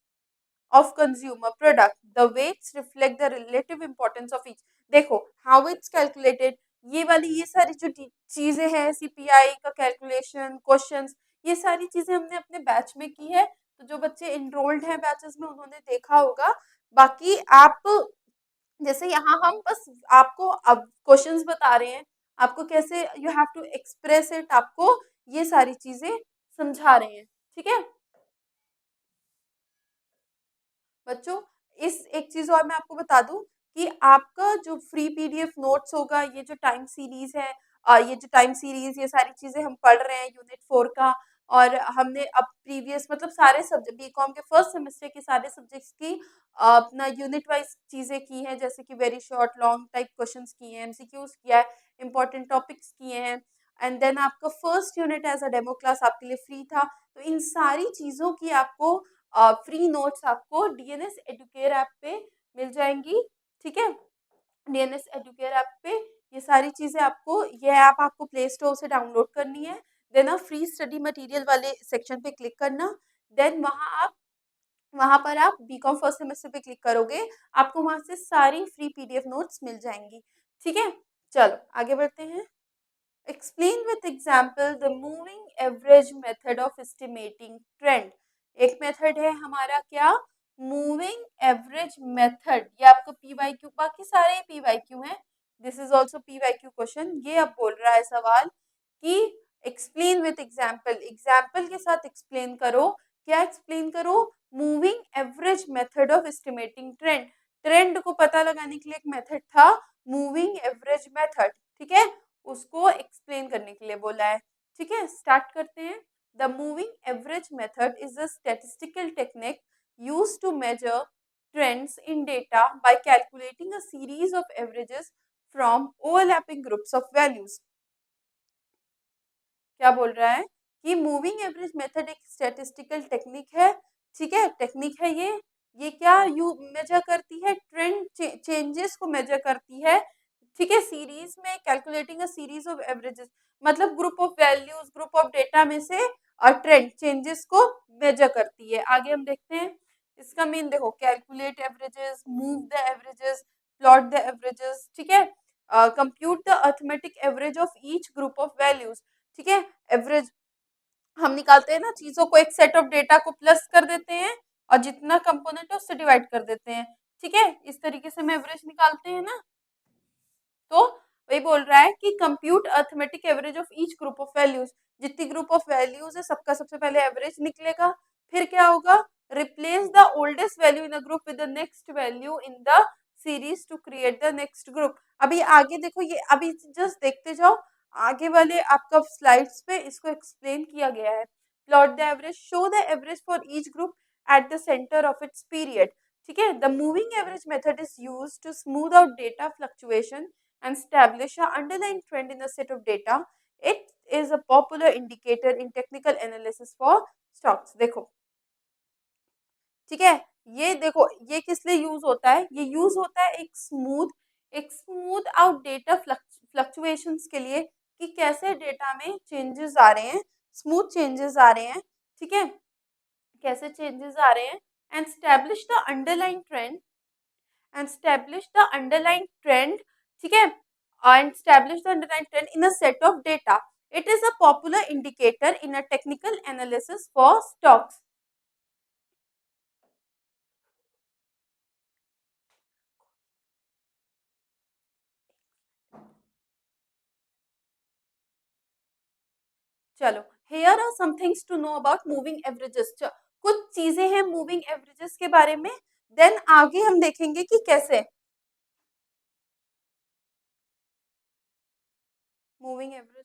of consumer product. The weights reflect the relative importance of each। देखो how it's calculated, ये सारी जो चीजें हैं, CPI का calculation, questions, ये सारी चीजें हमने अपने बैच में की है, तो जो बच्चे इनरोल्ड हैं बैचेस में उन्होंने देखा होगा। बाकी आप जैसे यहाँ हम बस आपको अब क्वेश्चंस बता रहे हैं, आपको कैसे you have to express it, आपको ये सारी चीजें समझा रहे हैं, ठीक है बच्चों। इस एक चीज और मैं आपको बता दूं कि आपका जो फ्री पीडीएफ नोट्स होगा, ये जो टाइम सीरीज है, ये जो टाइम सीरीज, ये सारी चीजें हम पढ़ रहे हैं यूनिट 4 का, और हमने अब प्रीवियस मतलब सारे सब्जेक्ट बीकॉम के फर्स्ट सेमेस्टर के सारे सब्जेक्ट्स की अपना यूनिट वाइज चीजें की हैं, जैसे कि very short long type questions किए हैं, एमसीक्यूज किया है, इंपॉर्टेंट टॉपिक्स किए हैं, एंड देन आपका first unit as a demo class आपके लिए फ्री था। तो इन सारी चीजों की आपको फ्री नोट्स आपको डीएनएस एडुकेयर ऐप पे मिल जाएंगी, ठीक है। डीएनएस एडुकेयर ऐप पे ये सारी चीज़ें आपको, ये ऐप आपको प्ले स्टोर से डाउनलोड करनी है, देन आप फ्री स्टडी मटेरियल वाले सेक्शन पे क्लिक करना, देन वहाँ पर आप बीकॉम फर्स्ट सेमेस्टर पे क्लिक करोगे, आपको वहाँ से सारी फ्री पीडीएफ नोट्स मिल जाएंगी, ठीक है। चलो आगे बढ़ते हैं। Explain with example the moving average method of estimating trend. एक मेथड है हमारा क्या, मूविंग एवरेज मेथड, ये आपको पीवाईक्यू, बाकी सारे पीवाईक्यू हैं, this is also PYQ question. ये अब बोल रहा है सवाल कि एक्सप्लेन विथ एग्जाम्पल, एग्जाम्पल के साथ एक्सप्लेन करो, क्या एक्सप्लेन करो, moving average method of estimating trend. Trend को पता लगाने के लिए एक मेथड था मूविंग एवरेज मेथड, ठीक है, उसको एक्सप्लेन करने के लिए बोला है। ठीक है, स्टार्ट करते हैं। The moving average method is a statistical technique used to measure trends in data by calculating a series of averages from overlapping groups of values। क्या बोल रहा है कि मूविंग एवरेज मेथड एक स्टैटिस्टिकल टेक्निक है, ठीक है, टेक्निक है ये क्या यू मेजर करती है, ट्रेंड चेंजेस को मेजर करती है, ठीक है, सीरीज में calculating a series of averages, मतलब group of values, group of data में से ट्रेंड चेंजेस को मेजर करती है। आगे हम देखते हैं इसका मेन, देखो, calculate averages, move the averages, plot the averages, ठीक है, compute the arithmetic average of each group of values, ठीक है, एवरेज हम निकालते हैं ना, चीजों को एक सेट ऑफ डेटा को प्लस कर देते हैं और जितना कंपोनेंट है उससे डिवाइड कर देते हैं, ठीक है, इस तरीके से हम एवरेज निकालते हैं ना। तो वही बोल रहा है कि compute arithmetic average of each group of values, जितनी ग्रुप ऑफ वैल्यूज है सबका सबसे पहले एवरेज निकलेगा, फिर क्या होगा, replace the oldest value in the group with the next value in the series to create the next group. अभी आगे देखो, ये अभी जस्ट देखते जाओ, आगे वाले आपका स्लाइड्स पे इसको एक्सप्लेन किया गया है। Plot the average, show the average for each group at the centre of its period, ठीक है, the moving average method is use to smooth out data fluctuation and establish a underlying trend in a set of data. It is a popular indicator in technical analysis for stocks। देखो, ठीक है, ये देखो, ये किस लिए use होता है, ये यूज होता है एक स्मूथ आउट डेटा फ्लक्चुएशंस के लिए, कि कैसे डेटा में चेंजेस आ रहे हैं, स्मूथ चेंजेस आ रहे हैं, ठीक है, कैसे चेंजेस आ रहे हैं, and establish the underline trend, and establish the underlying trend, ठीक है, and establish the underlying trend in a set of data. It is a popular indicator in a technical analysis for stocks। चलो, here are some things to know about moving averages। कुछ चीजें हैं moving averages के बारे में, then आगे हम देखेंगे कि कैसे मूविंग एवरेज।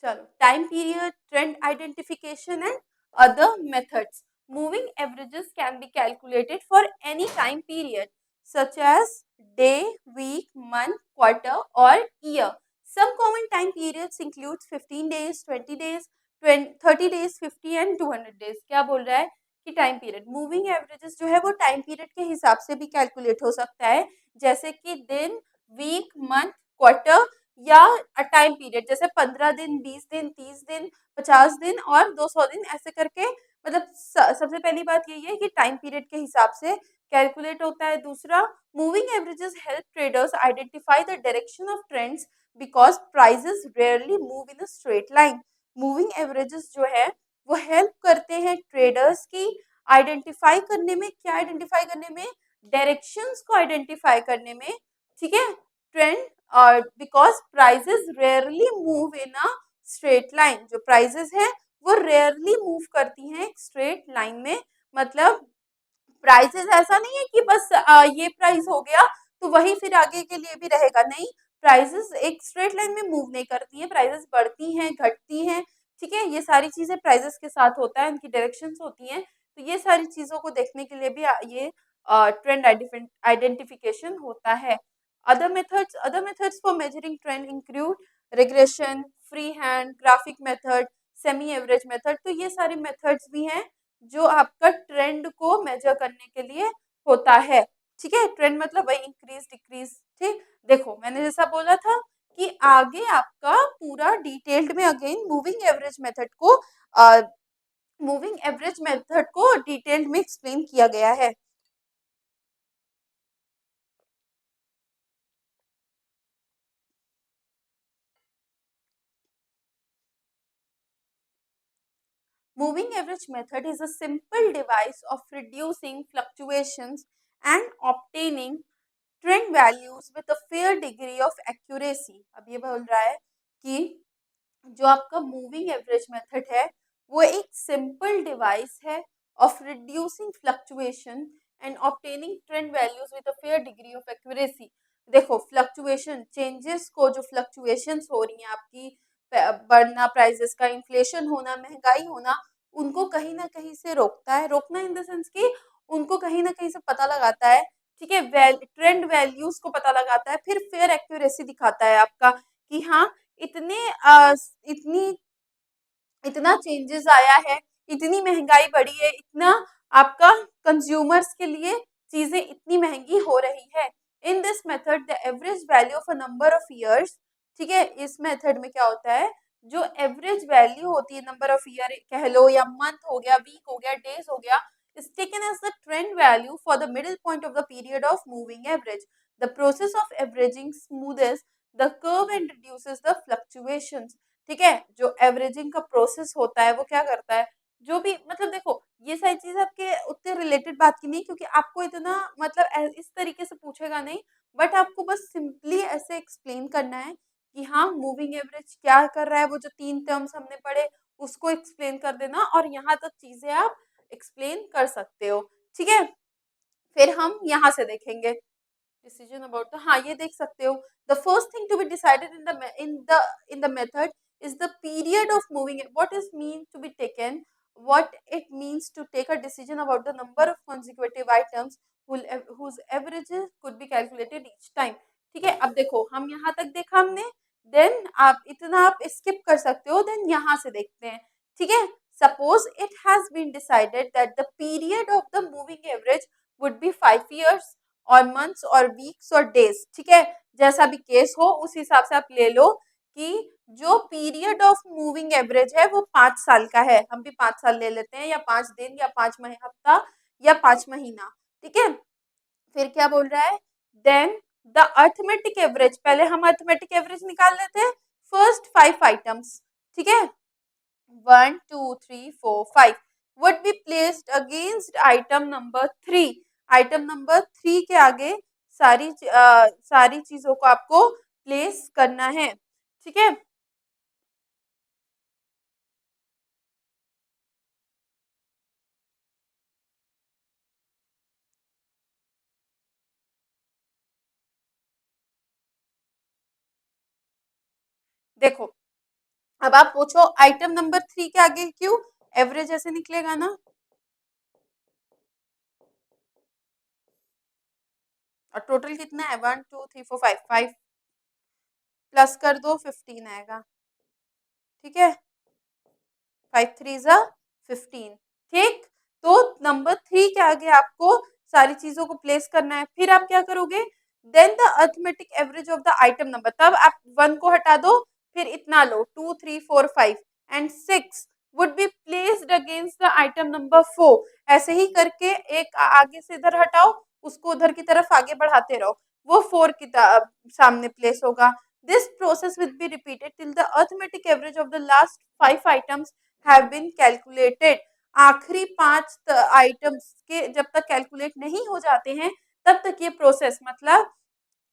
चलो, time period, trend identification and other methods. Moving averages can be calculated for any time period such as day, week, month, quarter और year. Some common time periods include 15 days, 20 days, 30 days, 50 and 200 days. क्या बोल रहा है कि time period, moving averages जो है वो time period के हिसाब से भी कैलकुलेट हो सकता है, जैसे कि दिन, वीक, मंथ, क्वार्टर, या टाइम पीरियड जैसे 15 दिन, 20 दिन, 30 दिन, 50 दिन और 200 दिन, ऐसे करके, मतलब सबसे पहली बात यही है कि टाइम पीरियड के हिसाब से कैलकुलेट होता है। दूसरा, moving averages help traders identify the direction of trends because prices rarely move in a straight line. Moving averages जो है वो हेल्प करते हैं ट्रेडर्स की आइडेंटिफाई करने में, क्या आइडेंटिफाई करने में, डायरेक्शंस को आइडेंटिफाई करने में, ठीक है, ट्रेंड, और because prices rarely move in a straight line, जो प्राइजेस है वो रेयरली मूव करती हैं एक स्ट्रेट लाइन में, मतलब प्राइसेस ऐसा नहीं है कि बस ये प्राइस हो गया तो वही फिर आगे के लिए भी रहेगा, नहीं, प्राइसेस एक स्ट्रेट लाइन में मूव नहीं करती हैं, प्राइसेस बढ़ती हैं, घटती हैं, ठीक है, ये सारी चीजें प्राइसेस के साथ होता है, उनकी डायरेक्शंस होती हैं, तो ये सारी चीजों को देखने के लिए भी ये ट्रेंड आइडेंटिफिकेशन होता है। Other methods for measuring trend include regression, free hand, graphic method, semi average method. तो ये सारे मेथड्स भी हैं जो आपका ट्रेंड को मेजर करने के लिए होता है, ठीक है, ट्रेंड मतलब वही इंक्रीज डिक्रीज, ठीक। देखो, मैंने जैसा बोला था कि आगे आपका पूरा डिटेल्ड में अगेन मूविंग एवरेज मेथड को डिटेल्ड में एक्सप्लेन किया गया है। Moving average method is a simple device of reducing fluctuations and obtaining trend values with a fair degree of accuracy। अब ये बोल रहा है कि जो आपका मूविंग एवरेज मेथड है वो एक सिंपल डिवाइस है of reducing fluctuation and obtaining trend values with a fair degree of accuracy. देखो फ्लक्चुएशन चेंजेस को, जो फ्लक्चुएशंस हो रही हैं आपकी, बढ़ना प्राइजेस का, इन्फ्लेशन होना, महंगाई होना, उनको कहीं ना कहीं से रोकता है। रोकना इन द सेंस कि उनको कहीं ना कहीं से पता लगाता है, ठीक है, ट्रेंड वैल्यूज को पता लगाता है, फिर फेयर एक्यूरेसी दिखाता है आपका कि हाँ इतने इतनी इतना चेंजेस आया है, इतनी महंगाई बढ़ी है, इतना आपका कंज्यूमर्स के लिए चीजें इतनी महंगी हो रही है। In this method the average value of a number of years, ठीक है, इस मेथड में क्या होता है, जो एवरेज वैल्यू होती है नंबर ऑफ ईयर कह लो, या मंथ हो गया, वीक हो गया, डेज हो गया, is taken as the trend value for the middle point of the period of moving average. The process of averaging smoothes the curve and reduces the fluctuations. ठीक है, जो एवरेजिंग का प्रोसेस होता है वो क्या करता है, जो भी मतलब देखो ये सारी चीज आपके उतने रिलेटेड बात की नहीं, क्योंकि आपको इतना मतलब इस तरीके से पूछेगा नहीं, बट आपको बस सिंपली ऐसे एक्सप्लेन करना है कि हाँ मूविंग एवरेज क्या कर रहा है, वो जो 3 टर्म्स हमने पढ़े उसको एक्सप्लेन कर देना, और यहाँ तक चीजें आप एक्सप्लेन कर सकते हो। ठीक है, फिर हम यहाँ से देखेंगे डिसीजन अबाउट, तो हाँ ये देख सकते हो, the first thing to be decided in the method is the period of moving. What is mean to be taken, what it means to take a decision about the number of consecutive items whose averages could be calculated each time. ठीक है, अब देखो हम यहाँ तक देखा हमने, then आप इतना आप स्किप कर सकते हो, देन यहाँ से देखते हैं। ठीक है, suppose it has been decided that the period of the moving average would be 5 years or months or weeks or days. ठीक है, जैसा भी केस हो उस हिसाब से आप ले लो कि जो पीरियड ऑफ मूविंग एवरेज है वो 5 साल का है, हम भी 5 साल ले लेते हैं, या 5 दिन, या 5 हफ्ता, या 5 महीना। ठीक है, फिर क्या बोल रहा है, देन द अर्थमेटिक एवरेज, पहले हम अर्थमेटिक एवरेज निकाल लेते हैं, फर्स्ट 5 आइटम्स, ठीक है, 1 2 3 4 5 would be placed against item number 3। Item number 3 के आगे सारी चीजों को आपको प्लेस करना है। ठीक है, देखो अब आप पूछो आइटम नंबर 3 के आगे क्यों, एवरेज ऐसे निकलेगा ना, और टोटल कितना है 1 2 3 4 5 प्लस कर दो 15 आएगा। ठीक है, 5 3 15। ठीक, तो नंबर 3 के आगे आपको सारी चीजों को प्लेस करना है, फिर आप क्या करोगे, then the arithmetic average of the item number, तब आप 1 को हटा दो, फिर इतना लो 2 3 4 5 and 6 would be placed against the item number 4। ऐसे ही करके एक आगे से इधर हटाओ, उसको उधर की तरफ आगे बढ़ाते रहो, वो 4 की सामने प्लेस होगा। This process will be repeated till the arithmetic average of the last 5 items have been calculated. आखिरी 5 आइटम्स के जब तक कैलकुलेट नहीं हो जाते हैं तब तक ये प्रोसेस, मतलब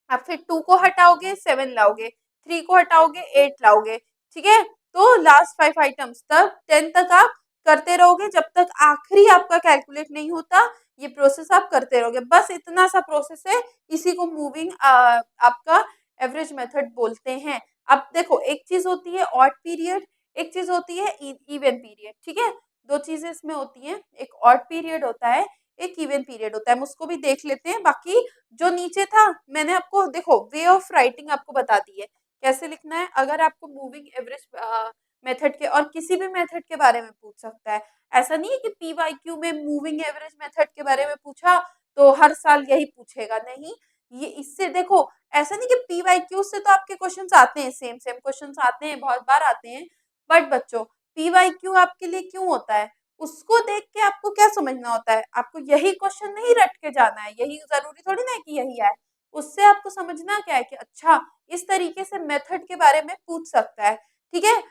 आप फिर 2 को हटाओगे 7 लाओगे, 3 को हटाओगे 8 लाओगे। ठीक है, तो लास्ट 5 आइटम्स तक 10 तक आप करते रहोगे जब तक आखिरी आपका कैलकुलेट नहीं होता, ये प्रोसेस आप करते रहोगे। बस इतना सा प्रोसेस है, इसी को मूविंग आपका एवरेज मेथड बोलते हैं। अब देखो एक चीज होती है ऑड पीरियड, एक चीज होती है इवन पीरियड। ठीक है, 2 चीजें इसमें होती हैं, एक ऑड पीरियड होता है, एक इवन पीरियड होता है, हम उसको भी देख लेते हैं। बाकी जो नीचे था मैंने आपको देखो वे ऑफ राइटिंग आपको बता दी है कैसे लिखना है। अगर आपको मूविंग एवरेज मेथड के और किसी भी मेथड के बारे में पूछ सकता है, ऐसा नहीं है कि पीवाईक्यू में मूविंग एवरेज मेथड के बारे में पूछा तो हर साल यही पूछेगा, नहीं। ये इससे देखो ऐसा नहीं कि पीवाईक्यू से तो आपके क्वेश्चंस आते हैं, सेम सेम क्वेश्चंस आते हैं, बहुत बार आते हैं, बट बच्चों पीवाईक्यू आपके लिए क्यों होता है, उसको देख के आपको क्या समझना होता है, आपको यही क्वेश्चन नहीं रट के जाना है, यही जरूरी थोड़ी ना है कि यही आए, उससे आपको समझना क्या है कि अच्छा इस तरीके से मेथड के बारे में पूछ सकता है। ठीक है,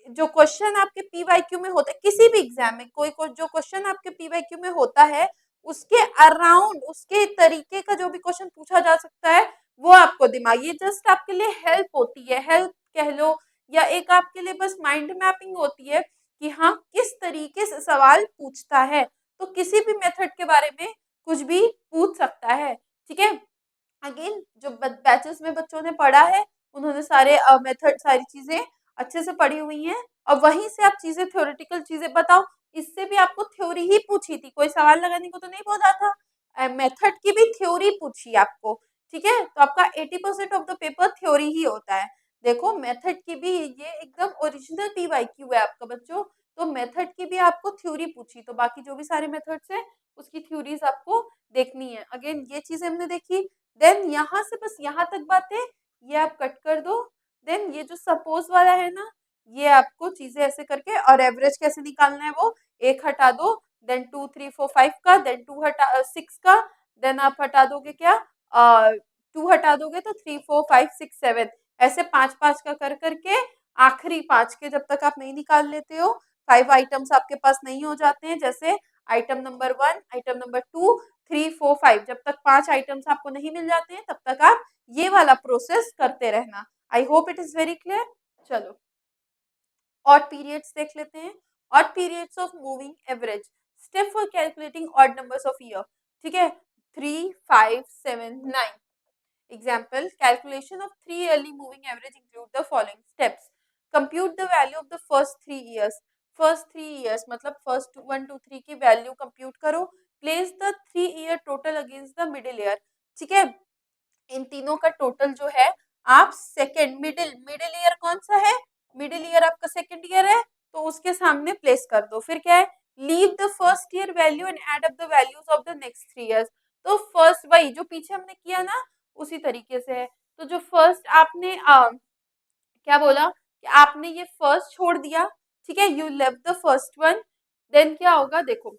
जो क्वेश्चन आपके पीवाईक्यू में होता है किसी भी एग्जाम में, जो क्वेश्चन आपके पीवाईक्यू में होता है उसके अराउंड उसके तरीके का जो भी क्वेश्चन पूछा जा सकता है वो आपको दिमाग, ये जस्ट आपके लिए हेल्प होती है, हेल्प कह लो, या एक आपके लिए बस माइंड मैपिंग होती है कि हाँ किस तरीके से सवाल पूछता है। तो किसी भी मेथड के बारे में कुछ भी पूछ सकता है, ठीक है। अगेन जो बैचेस में बच्चों ने पढ़ा है, उन्होंने सारे मेथड सारी चीजें अच्छे से पढ़ी हुई हैं, और वहीं से आप चीजें थ्योरेटिकल चीजें बताओ। इससे भी आपको थ्योरी ही पूछी थी, कोई सवाल लगाने को तो नहीं बोला था। मेथड की भी थ्योरी पूछी आपको, ठीक है। तो आपका 80% ऑफ द पेपर थ्योरी ही होता है। देखो मेथड की भी ये एकदम ओरिजिनल PYQ है आपका बच्चों। तो मेथड की भी आपको थ्योरी पूछी, तो बाकी जो भी सारे मेथड्स है उसकी थ्योरीज आपको देखनी है। अगेन ये चीजें हमने देखी। देन यहाँ से बस यहाँ तक बातें ये आप कट कर दो। देन ये जो सपोज वाला है ना, ये आपको चीजें ऐसे करके, और एवरेज कैसे निकालना है वो एक हटा दो, देन 2 3 4 5 का, देन 2 हटा 6 का, देन आप हटा दोगे क्या 2 हटा दोगे तो 3 4 5 6 7, ऐसे 5 5 का कर करके आखिरी 5 के जब तक आप नहीं निकाल लेते हो, 5 आइटम्स आपके पास नहीं हो जाते हैं, जैसे आइटम नंबर 1, आइटम नंबर 2, 3 4 5, जब तक 5 आइटम्स आपको नहीं मिल जाते हैं तब तक आप ये वाला प्रोसेस करते रहना। I hope it is very clear. चलो ऑड पीरियड्स देख लेते हैं। Odd periods of moving average, step for calculating odd numbers of year, ठीक है। 3 5 7 9। Example, calculation of 3 yearly moving average include the following steps. Compute the value of the first 3 years. First 3 years मतलब first 1 to 3 की value compute करो. Place the 3 year total against the middle year. ठीक है, इन तीनों का total जो है आप सेकेंड मिडिल मिडिल ईयर कौन सा है, मिडिल ईयर आपका सेकेंड ईयर है, तो उसके सामने प्लेस कर दो। फिर क्या है, leave the first year value and add up the values of the next 3 years. तो फर्स्ट वही जो पीछे हमने किया ना उसी तरीके से है। तो जो फर्स्ट आपने क्या बोला कि आपने ये फर्स्ट छोड़ दिया, ठीक है, you left the first one. Then क्या होगा देखो,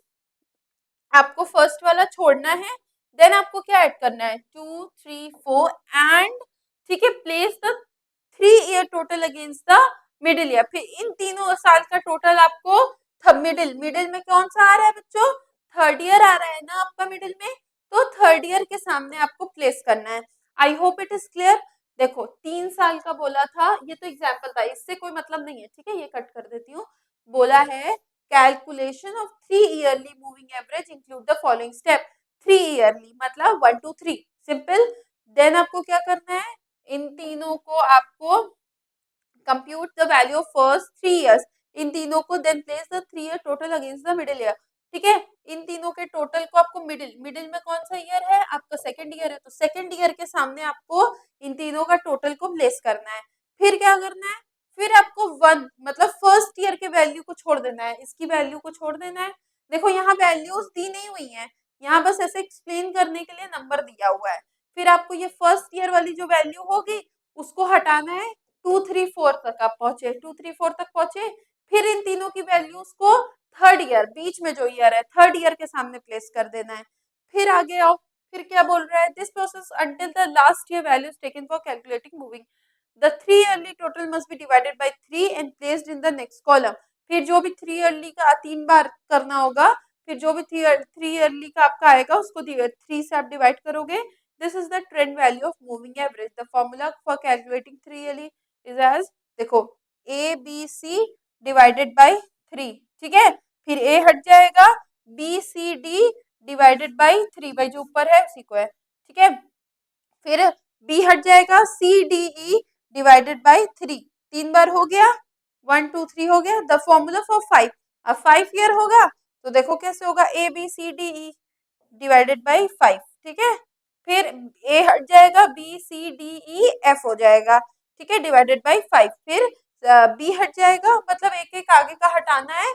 आपको फर्स्ट वाला छोड़ना है, देन आपको क्या ऐड करना है 2 3 4 एंड, ठीक है, place the 3 year total against the middle year. फिर इन तीनों साल का टोटल आपको मिडिल मिडिल में कौन सा आ रहा है बच्चों, थर्ड ईयर आ रहा है ना आपका मिडिल में, तो थर्ड ईयर के सामने आपको प्लेस करना है। I hope it is clear. देखो 3 साल का बोला था, ये तो एग्जाम्पल था, इससे कोई मतलब नहीं है, ठीक है, ये कट कर देती हूँ। बोला है calculation of 3 yearly moving average include the following step. 3 yearly मतलब 1 2 3 सिंपल। देन आपको क्या करना है, इन तीनों को आपको compute the value of first 3 years, इन तीनों को then place the 3 year total against the middle year, ठीक है। इन तीनों के टोटल को आपको मिडिल मिडिल में कौन सा ईयर है आपका सेकंड ईयर है, तो सेकंड ईयर के सामने आपको इन तीनों का टोटल को प्लेस करना है। फिर क्या करना है, फिर आपको वन मतलब फर्स्ट ईयर के वैल्यू को छोड़ देना है, इसकी वैल्यू को छोड़ देना है। देखो यहाँ वैल्यूज दी नहीं हुई है, यहाँ बस ऐसे एक्सप्लेन करने के लिए नंबर दिया हुआ है। फिर आपको ये फर्स्ट ईयर वाली जो वैल्यू होगी उसको हटाना है, 2 3 4 तक आप पहुंचे, 2 3 4 तक पहुंचे। फिर इन तीनों की वैल्यूज को थर्ड ईयर बीच में जो ईयर है थर्ड ईयर के सामने प्लेस कर देना है। फिर आगे आओ, फिर क्या बोल रहा है, this process until the last year values taken for calculating moving the 3 yearly total must be divided by 3 and placed in the next column. फिर जो भी 3 ईयरली का 3 बार करना होगा, फिर जो भी 3 ईयरली का आपका आएगा उसको 3 से आप डिवाइड करोगे। This is the trend value of moving average. The formula for calculating 3 yearly is as, देखो A B C divided by 3, ठीक है। फिर ए हट जाएगा, B C D divided by 3, भाई जो ऊपर है उसी को है, ठीक है। फिर बी हट जाएगा, C D E divided by 3, 3 बार हो गया, 1 2 3 हो गया। द फॉर्मूला फॉर 5, अब 5 ईयर होगा तो देखो कैसे होगा, A B C D E divided by 5, ठीक है। फिर ए हट जाएगा, B C D E F हो जाएगा, ठीक है, डिवाइडेड बाय 5। फिर बी हट जाएगा, मतलब एक एक आगे का हटाना है,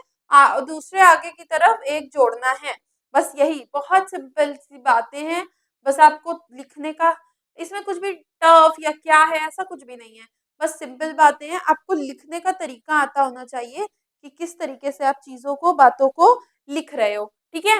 दूसरे आगे की तरफ एक जोड़ना है। बस यही बहुत सिंपल सी बातें हैं, बस आपको लिखने का, इसमें कुछ भी टफ या क्या है ऐसा कुछ भी नहीं है, बस सिंपल बातें हैं। आपको लिखने का तरीका आता होना चाहिए कि किस तरीके से आप चीजों को बातों को लिख रहे हो, ठीक है।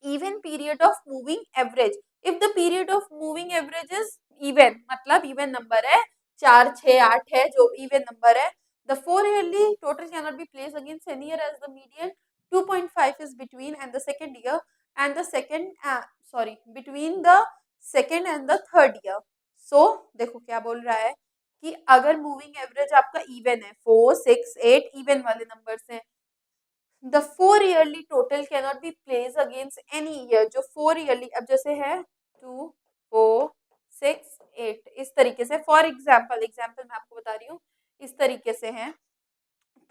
even period of moving average, if the period of moving average is even मतलब even number है, 4 6 8 है जो even number है, the 4 yearly total cannot be placed against any year as the median 2.5 is between and the second year and the second sorry between the second and the third year। so देखो क्या बोल रहा है कि अगर moving average आपका even है 4 6 8 even वाले नंबर्स हैं, the 4 yearly total can not be place against any year. जो 4 ईयरली, अब जैसे है 2, 4, 6, 8 इस तरीके से, फॉर एग्जाम्पल मैं आपको बता रही हूँ, इस तरीके से है।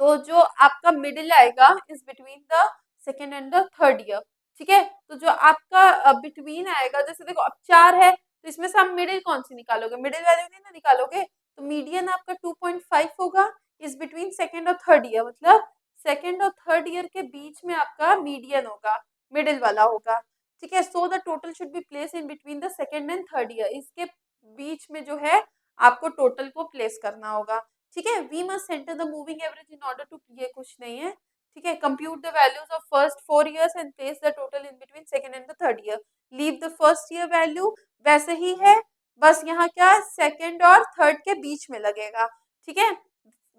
तो जो आपका मिडिल आएगा is between the second and the third year, ठीक है। तो जो आपका बिटवीन आएगा, जैसे देखो अब 4 है तो इसमें से आप मिडिल कौन सी निकालोगे, मिडिल वैल्यू नहीं ना निकालोगे, तो मीडियन आपका 2.5 होगा इज बिटवीन सेकेंड और थर्ड ईयर, मतलब सेकेंड और थर्ड ईयर के बीच में आपका मीडियन होगा, मिडिल वाला होगा, ठीक है। So the total should be place in between the second and third year, इसके बीच में जो है आपको टोटल को प्लेस करना होगा, ठीक है। We must centre the moving average in order to, ये कुछ नहीं है, ठीक है। Compute the values of first 4 years and place the total in between second and the third year. Leave the first year value वैसे ही है, बस यहाँ क्या सेकंड और थर्ड के बीच में लगेगा, ठीक है।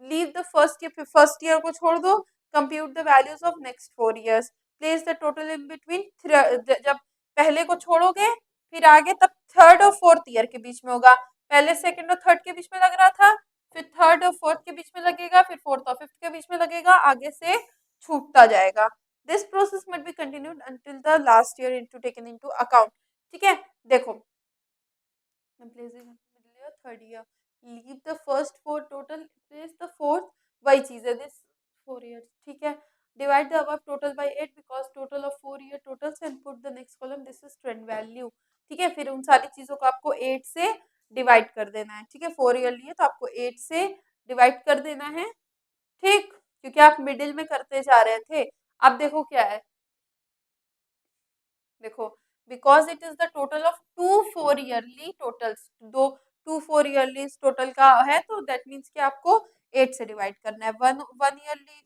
लीव द फर्स्ट ईयर को छोड़ दो, compute the values of next 4 years, place the total in between, जब पहले को छोड़ोगे फिर आगे, तब थर्ड और फोर्थ ईयर के बीच में होगा, पहले सेकंड और थर्ड के बीच में लग रहा था, फिर थर्ड और फोर्थ के बीच में लगेगा, फिर फोर्थ और फिफ्थ के बीच में लगेगा, आगे से छूटता जाएगा। This process must be continued until the last year into taken into account, ठीक है। देखो third year, leave the first four total, place the fourth, वही चीज है, दिस 4 ईयर, ठीक है। Divide the above total by 8 because total of 4 year totals and put the next column, this is trend value, ठीक है। फिर उन सारी चीजों को आपको 8 से डिवाइड कर देना है, ठीक है। 4 ईयर लिए तो आपको 8 से डिवाइड कर देना है, ठीक, क्योंकि आप मिडिल में करते जा रहे थे। अब देखो क्या है, देखो because it is the total of 2 4 yearly totals, दो 2 4 ईयरली टोटल का है, तो दैट मीन्स कि आपको 8 से डिवाइड करना है। वन वन ईयरली,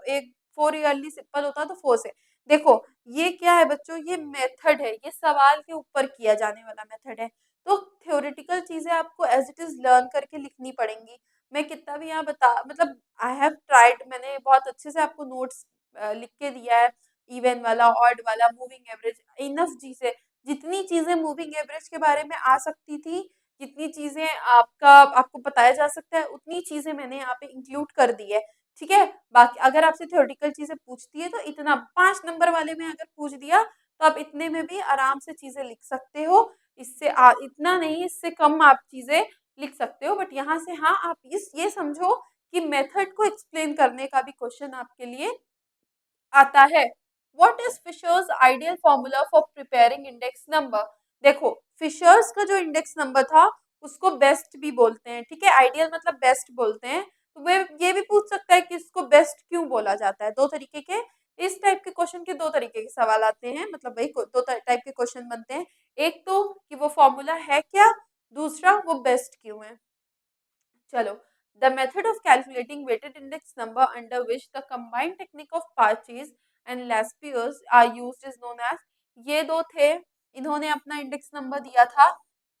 एक 4 ईयरली सिंपल होता तो 4 से। देखो ये क्या है बच्चों, ये मेथड है, ये सवाल के ऊपर किया जाने वाला मेथड है, तो थ्योरेटिकल चीजें आपको एज इट इज लर्न करके लिखनी पड़ेंगी। मैं कितना भी यहाँ बता, मतलब आई हैव ट्राइड, मैंने बहुत अच्छे से आपको नोट्स लिख के दिया है, इवन वाला, ऑड वाला, मूविंग एवरेज, इनफ चीजें, जितनी चीजें मूविंग एवरेज के बारे में आ सकती थी, जितनी चीजें आपको बताया जा सकता है, उतनी चीजें मैंने यहाँ पे इंक्लूड कर दी है, ठीक है। बाकी अगर आपसे थ्योरेटिकल चीजें पूछती है तो इतना 5 नंबर वाले में अगर पूछ दिया तो आप इतने में भी आराम से चीजें लिख सकते हो, इससे इतना नहीं, इससे कम आप चीजें लिख सकते हो, बट यहाँ से हाँ आप ये समझो कि मेथड को एक्सप्लेन करने का भी क्वेश्चन आपके लिए आता है। What is Fisher's ideal formula for preparing index number. देखो फिशर्स का जो इंडेक्स नंबर था उसको बेस्ट भी बोलते हैं, ठीक है, आइडियल मतलब बेस्ट बोलते हैं। तो वे ये भी पूछ सकता है कि इसको बेस्ट क्यों बोला जाता है। दो तरीके के, इस टाइप के क्वेश्चन के दो तरीके के सवाल आते हैं, मतलब वही दो टाइप के क्वेश्चन बनते हैं। एक तो कि वो फॉर्मूला है क्या, दूसरा वो बेस्ट क्यों है। चलो, the method of calculating weighted index number under which the combined technique of पार्चेज and Laspeyres are used is known as, ये दो थे, इन्होंने अपना इंडेक्स नंबर दिया था,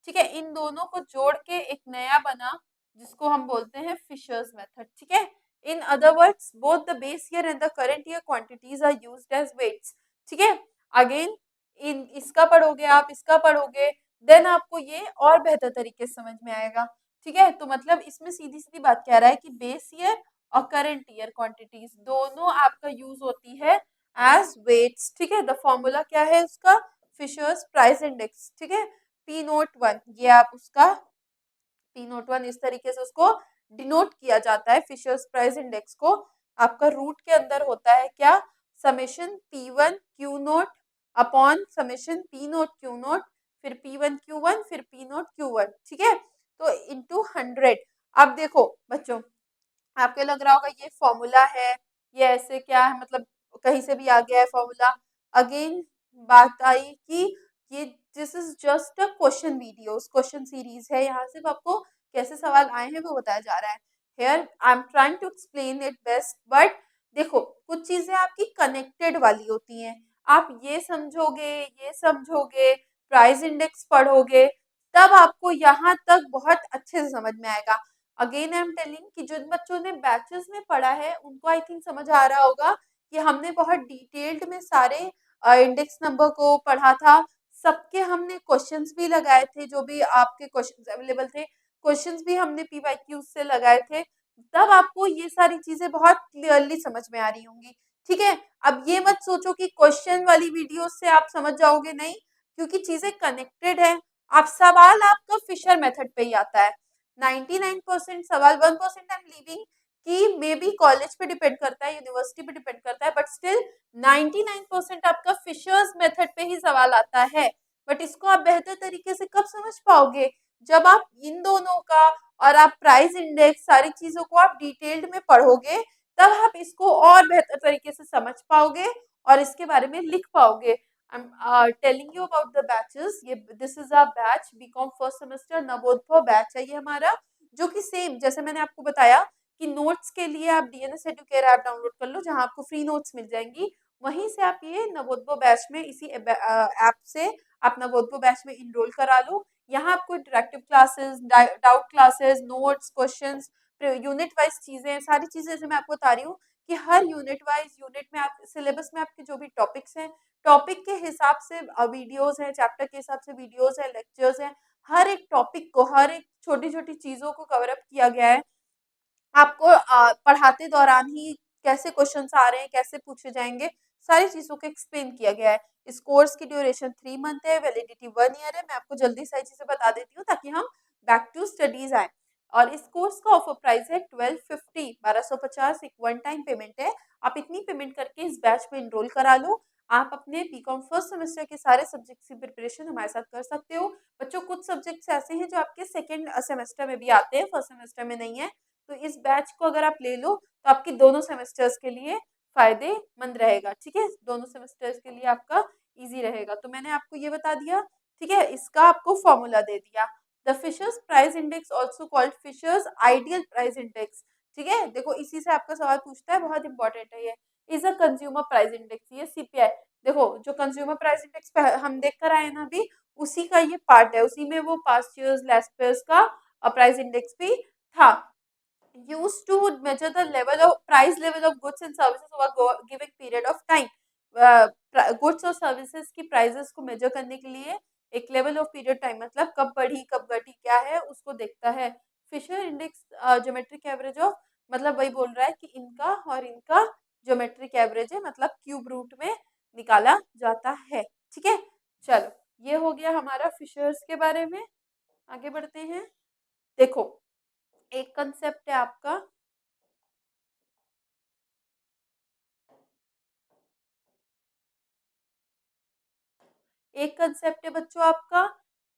ठीक है, इन दोनों को जोड़ के एक नया बना जिसको हम बोलते हैं फिशर्स मेथड, ठीक है। In other words both the base year and the current year quantities are used as weights, ठीक है। अगेन इन इसका पढ़ोगे आप, इसका पढ़ोगे, देन आपको ये और बेहतर तरीके से समझ में आएगा, ठीक है। तो मतलब इसमें सीधी सीधी बात कह रहा है कि बेस ईयर और करंट ईयर क्वांटिटीज दोनों आपका यूज होती है एज वेट्स, ठीक है। द फॉर्मूला क्या है उसका, फिशर्स प्राइस इंडेक्स, ठीक है, पी नोट वन, ये आप उसका पी नोट वन इस तरीके से उसको डिनोट किया जाता है फिशर्स प्राइस इंडेक्स को। आपका रूट के अंदर होता है क्या, summation P one Q naught upon summation P note Q note, फिर पी वन क्यू वन, फिर पी नोट क्यू वन, ठीक है, तो इंटू 100। अब देखो बच्चों, आपको लग रहा होगा ये फॉर्मूला है, ये ऐसे क्या है, मतलब कहीं से भी आ गया है फॉर्मूला। अगेन बात आई कि ये this is just a question video, question series है, यहाँ सिर्फ आपको कैसे सवाल आए हैं वो बताया जा रहा है। Here I am trying to explain it best, but देखो कुछ चीजें आपकी कनेक्टेड वाली होती हैं, आप ये समझोगे, प्राइस इंडेक्स पढ़ोगे, तब आपको यहाँ तक बहुत अच्छे से समझ में आएगा। अगेन आई एम टेलिंग कि जिन बच्चों ने बैचेस में पढ़ा है उनको आई थिंक समझ आ रहा होगा कि हमने बहुत डिटेल्ड में सारे इंडेक्स नंबर को पढ़ा था, सबके हमने क्वेश्चंस भी लगाए थे, जो भी आपके क्वेश्चंस अवेलेबल थे, क्वेश्चंस भी हमने पीवाईक्यूज से लगाए थे, तब आपको ये सारी चीजें बहुत क्लियरली समझ में आ रही होंगी। ठीक है। अब ये मत सोचो कि क्वेश्चन वाली वीडियो से आप समझ जाओगे, नहीं, क्योंकि चीजें कनेक्टेड है। आप सवाल आपका फिशर मेथड पे ही आता है। 99% सवाल, 1% आई एम लीविंग कि मे बी कॉलेज पे डिपेंड करता है, यूनिवर्सिटी पे डिपेंड करता है, बट स्टिल 99% आपका फिशर्स मेथड पे ही सवाल आता है। बट इसको आप बेहतर तरीके से कब समझ पाओगे, जब आप इन दोनों का और आप प्राइस इंडेक्स सारी चीजों को आप डिटेल्ड में पढ़ोगे, तब आप इसको और बेहतर तरीके से समझ पाओगे और इसके बारे में लिख पाओगे। I am telling you about the batches. ये this is a batch BCom first semester Navodaya batch है ये हमारा, जो कि सेम जैसे मैंने आपको बताया कि नोट्स के लिए आप डीएनएस एडुकेयर ऐप डाउनलोड कर लो, जहां आपको फ्री नोट्स मिल जाएंगी। वहीं से आप ये नवोदय बैच में इसी ऐप से आप नवोदय बैच में इनरोल करा लो। यहाँ आपको interactive classes, doubt classes, notes, questions, unit wise चीजें, सारी चीजें जैसे मैं आपको बता रही हूँ कि हर यूनिट वाइज यूनिट में आप सिलेबस में आपके जो भी टॉपिक्स हैं, टॉपिक के हिसाब से वीडियोस हैं, चैप्टर के हिसाब से वीडियोस हैं, लेक्चर्स हैं। हर एक टॉपिक को, हर एक छोटी छोटी चीजों को कवर अप किया गया है। आपको पढ़ाते दौरान ही कैसे क्वेश्चंस आ रहे हैं, कैसे पूछे जाएंगे, सारी चीजों को एक्सप्लेन किया गया है। इस कोर्स की ड्यूरेशन 3 मंथ है, वैलिडिटी 1 ईयर है। मैं आपको जल्दी सारी चीजें बता देती हूँ ताकि हम बैक टू स्टडीज आए। और इस कोर्स का ऑफर प्राइस है 1250, 1250 एक वन टाइम पेमेंट है। आप इतनी पेमेंट करके इस बैच में इनरोल करा लो। आप अपने बीकॉम फर्स्ट सेमेस्टर के सारे सब्जेक्ट्स की प्रिपरेशन हमारे साथ कर सकते हो। बच्चों कुछ सब्जेक्ट्स ऐसे हैं जो आपके सेकेंड सेमेस्टर में भी आते हैं, फर्स्ट सेमेस्टर में नहीं है। तो इस बैच को अगर आप ले लो तो आपकी दोनों सेमेस्टर्स के लिए फायदेमंद रहेगा। ठीक है, दोनों सेमेस्टर्स के लिए आपका इजी रहेगा। तो मैंने आपको ये बता दिया, ठीक है, इसका आपको फॉर्मूला दे दिया। The Fisher's price index also called Fisher's ideal price index. ठीक है, देखो इसी से आपका सवाल पूछता है, बहुत इंपॉर्टेंट है ये। Is a consumer price index, ये सीपीआई। देखो जो कंज्यूमर प्राइस इंडेक्स हम देख कर आए ना अभी, उसी का ये पार्ट है। उसी में वो पास्ट ईयर्स, लास्ट ईयर्स का प्राइस इंडेक्स भी था। used to measure the level of price level of goods and services over given period of time। Goods और सर्विसेज की प्राइसेस को मेजर करने के लिए एक लेवल ऑफ पीरियड टाइम, मतलब कब बढ़ी कब घटी क्या है, उसको देखता है। Fisher index geometric average of, मतलब वही बोल रहा है कि इनका और इनका ज्योमेट्रिक एवरेज है, मतलब क्यूब रूट में निकाला जाता है। ठीक है, चलो ये हो गया हमारा फिशर्स के बारे में। आगे बढ़ते हैं। देखो एक कंसेप्ट है आपका, एक कंसेप्ट है बच्चों आपका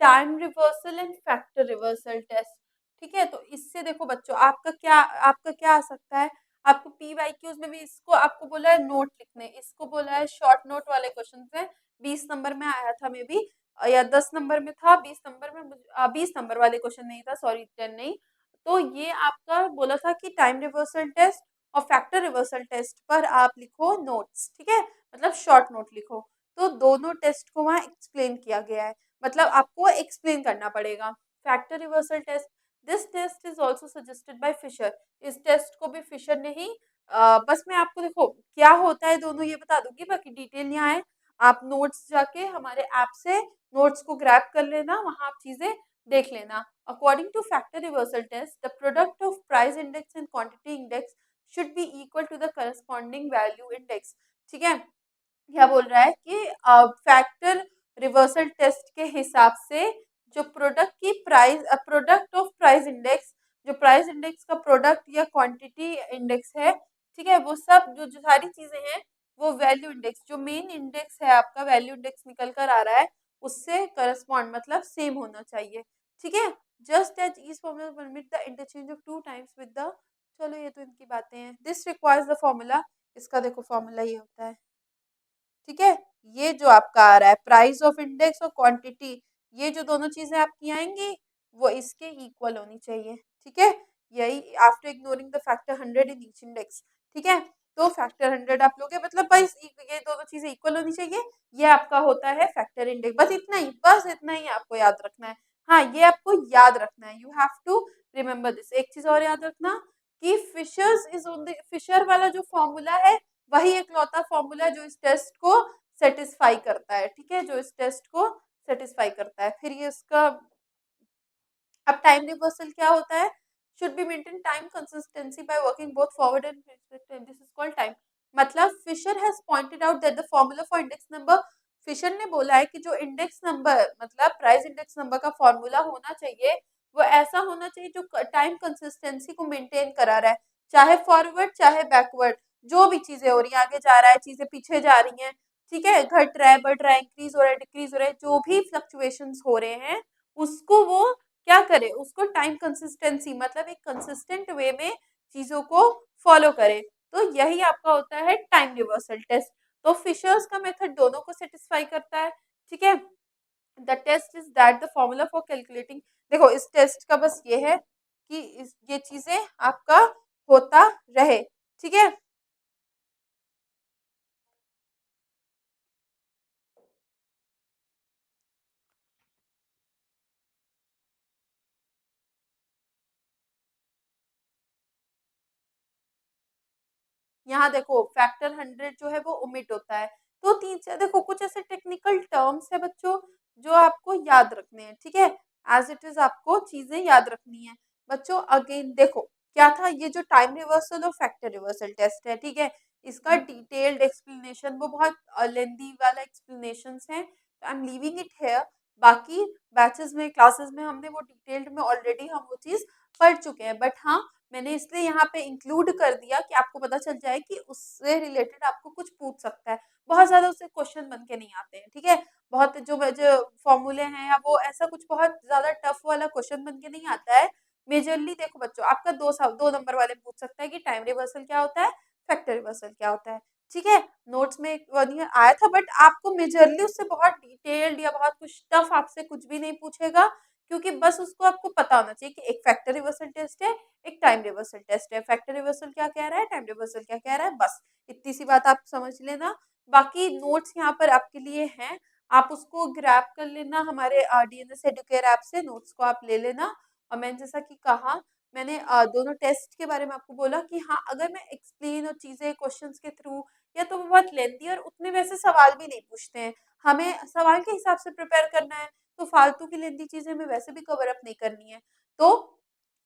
time reversal and factor reversal test. ठीक है, तो इससे देखो बच्चों आपका क्या आ सकता है। आपको पीवाईक्यूज में भी इसको आपको बोला है नोट लिखने, इसको बोला है शॉर्ट नोट वाले क्वेश्चन है। 20 नंबर में आया था मे बी, या 10 नंबर में था, 20 नंबर में 20 नंबर वाले क्वेश्चन नहीं था, सॉरी 10 नहीं। तो ये आपका बोला था कि टाइम रिवर्सल टेस्ट और फैक्टर रिवर्सल टेस्ट पर आप लिखो नोट्स। ठीक है, मतलब शॉर्ट नोट लिखो। तो दोनों टेस्ट को वहाँ एक्सप्लेन किया गया है, मतलब आपको एक्सप्लेन करना पड़ेगा। Factor reversal test, this test is also suggested by Fisher. इस टेस्ट को भी फिशर ने ही बस मैं आपको देखो क्या होता है दोनों ये बता दूंगी, बाकी डिटेल यहाँ है। आप नोट्स जाके हमारे ऐप से नोट्स को ग्रैब कर लेना, वहां आप चीजें देख लेना। According to factor reversal test, the product of price index and quantity index should be equal to the corresponding value index. ठीक है, क्या बोल रहा है कि फैक्टर रिवर्सल टेस्ट के हिसाब से जो प्रोडक्ट की price, product of price index, जो प्राइस इंडेक्स का प्रोडक्ट या क्वांटिटी इंडेक्स है, ठीक है, वो सब जो सारी चीजें हैं वो वैल्यू इंडेक्स, जो मेन इंडेक्स है आपका वैल्यू इंडेक्स निकल कर आ रहा है, उससे करस्पॉन्ड मतलब सेम होना चाहिए। ठीक है, just as each formula permit the interchange of two times with the, चलो ये तो इनकी बातें हैं। दिस रिक्वायर्स द फॉर्मूला, इसका देखो फॉर्मूला ये होता है। ठीक है, ये जो आपका आ रहा है प्राइस ऑफ इंडेक्स और क्वांटिटी, ये जो दोनों चीजें आपकी आएंगी वो इसके इक्वल होनी चाहिए। ठीक है, यही after ignoring the factor 100 in each index. ठीक है, तो फैक्टर 100 आप लोगे, मतलब भाई ये दोनों चीजें इक्वल होनी चाहिए। ये आपका होता है फैक्टर इंडेक्स। बस इतना ही आपको याद रखना है। हाँ, ये आपको याद रखना है, you have to remember this. एक चीज और याद रखना कि फिशर्स इज ओनली, फिशर वाला जो फॉर्मूला है वही एकलौता फॉर्मूला जो इस टेस्ट को सेटिस्फाई करता है। ठीक है, जो इस टेस्ट को सेटिस्फाई करता है। फिर ये इसका, अब टाइम रिवर्सल क्या होता है, should be maintain time consistency by working both forward and this is called time. मतलब Fisher has pointed out that the formula for index number, Fisher ने बोला है कि जो इंडेक्स नंबर मतलब प्राइस इंडेक्स नंबर का फॉर्मूला होना चाहिए वो ऐसा होना चाहिए जो टाइम कंसिस्टेंसी को मेंटेन करा रहा है, चाहे फॉरवर्ड चाहे बैकवर्ड, जो भी चीजें हो रही है, आगे जा रहा है, चीजें पीछे जा रही हैं, ठीक है, घट रहा है, बढ़ रहा है, इंक्रीज हो रहा है, डिक्रीज हो रहा है, जो भी फ्लक्चुएशंस हो रहे हैं उसको वो क्या करे, उसको टाइम कंसिस्टेंसी मतलब एक कंसिस्टेंट वे में चीजों को फॉलो करे। तो यही आपका होता है टाइम रिवर्सल टेस्ट। तो फिशर्स का मेथड दोनों को सेटिस्फाई करता है, ठीक है। The test is that the formula for calculating, देखो इस टेस्ट का बस ये है कि ये चीजें आपका होता रहे, ठीक है। यहाँ देखो फैक्टर 100 जो है वो ओमिट होता है। तो तीन चार देखो कुछ ऐसे टेक्निकल टर्म्स है बच्चों जो आपको याद रखने हैं, ठीक है। एज इट इज आपको चीजें याद रखनी है बच्चों। अगेन देखो क्या था, ये जो टाइम रिवर्सल और फैक्टर रिवर्सल टेस्ट है, ठीक है, इसका डिटेल्ड एक्सप्लेनेशन वो बहुत लेंदी वाला एक्सप्लेनेशन है, तो I am leaving it here. बाकी बैचेस में क्लासेस में हमने वो डिटेल्ड में ऑलरेडी हम वो चीज पढ़ चुके हैं, बट हाँ मैंने इसलिए यहाँ पे इंक्लूड कर दिया कि आपको पता चल जाए कि उससे रिलेटेड आपको कुछ पूछ सकता है। बहुत ज़्यादा उससे क्वेश्चन बन के नहीं आते हैं, ठीक है। बहुत जो फॉर्मूले हैं या वो ऐसा कुछ बहुत ज़्यादा टफ वाला क्वेश्चन बन के नहीं आता है। मेजरली देखो बच्चों आपका 2 नंबर वाले पूछ सकता है कि टाइम रिवर्सल क्या होता है, फैक्टर रिवर्सल क्या होता है, ठीक है। नोट्स में एक वर्नियर आया था, बट आपको मेजरली उससे बहुत डिटेल्ड या बहुत कुछ टफ आपसे कुछ भी नहीं पूछेगा, क्योंकि बस उसको आपको पता होना चाहिए कि एक फैक्टर रिवर्सल टेस्ट है, एक टाइम रिवर्सल टेस्ट है। फैक्टर रिवर्सल क्या कह रहा है, टाइम रिवर्सल क्या कह रहा है, बस इतनी सी बात आप समझ लेना। बाकी नोट्स यहाँ पर आपके लिए हैं, आप उसको ग्रैब कर लेना हमारे डीएनएस एडुकेयर ऐप से, नोट्स को आप ले लेना। और मैंने जैसा कि कहा, मैंने दोनों टेस्ट के बारे में आपको बोला कि हाँ अगर मैं एक्सप्लेन और चीज़ें क्वेश्चंस के थ्रू या तो वो बहुत लेंथी और उतने वैसे सवाल भी नहीं पूछते हैं, हमें सवाल के हिसाब से प्रिपेयर करना है, तो फालतू की लेंथी चीज़ें हमें वैसे भी कवर अप नहीं करनी है। तो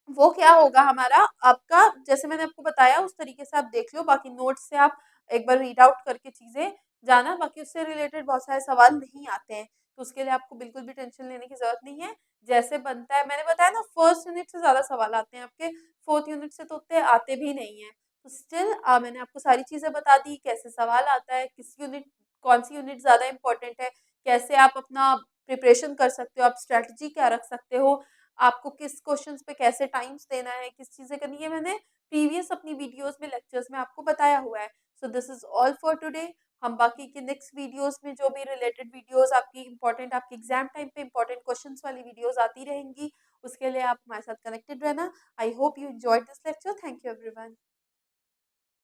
वो क्या होगा हमारा आपका, जैसे मैंने आपको बताया उस तरीके से आप देख लो, बाकी नोट्स से आप एक बार रीड आउट करके चीज़ें जाना, बाकी उससे रिलेटेड बहुत सारे सवाल नहीं आते हैं, तो उसके लिए आपको बिल्कुल भी टेंशन लेने की ज़रूरत नहीं है। जैसे बनता है मैंने बताया ना, फर्स्ट यूनिट से ज़्यादा सवाल आते हैं आपके, फोर्थ यूनिट से तो उतने आते भी नहीं हैं। तो स्टिल मैंने आपको सारी चीज़ें बता दी, कैसे सवाल आता है, किस यूनिट कौन सी यूनिट ज़्यादा इम्पोर्टेंट है, कैसे आप अपना प्रिपरेशन कर सकते हो, आप स्ट्रैटेजी क्या रख सकते हो, आपको किस क्वेश्चंस पे कैसे टाइम्स देना है, किस चीज़ें करनी है, मैंने प्रीवियस अपनी वीडियोस में लेक्चर्स में आपको बताया हुआ है। So this is all for today. हम बाकी के नेक्स्ट वीडियोस में जो भी रिलेटेड वीडियोस आपकी इंपॉर्टेंट, आपकी एग्जाम टाइम पे इंपॉर्टेंट क्वेश्चंस वाली वीडियोस आती रहेंगी, उसके लिए आप हमारे साथ कनेक्टेड रहना। I hope you enjoyed this lecture. Thank you everyone.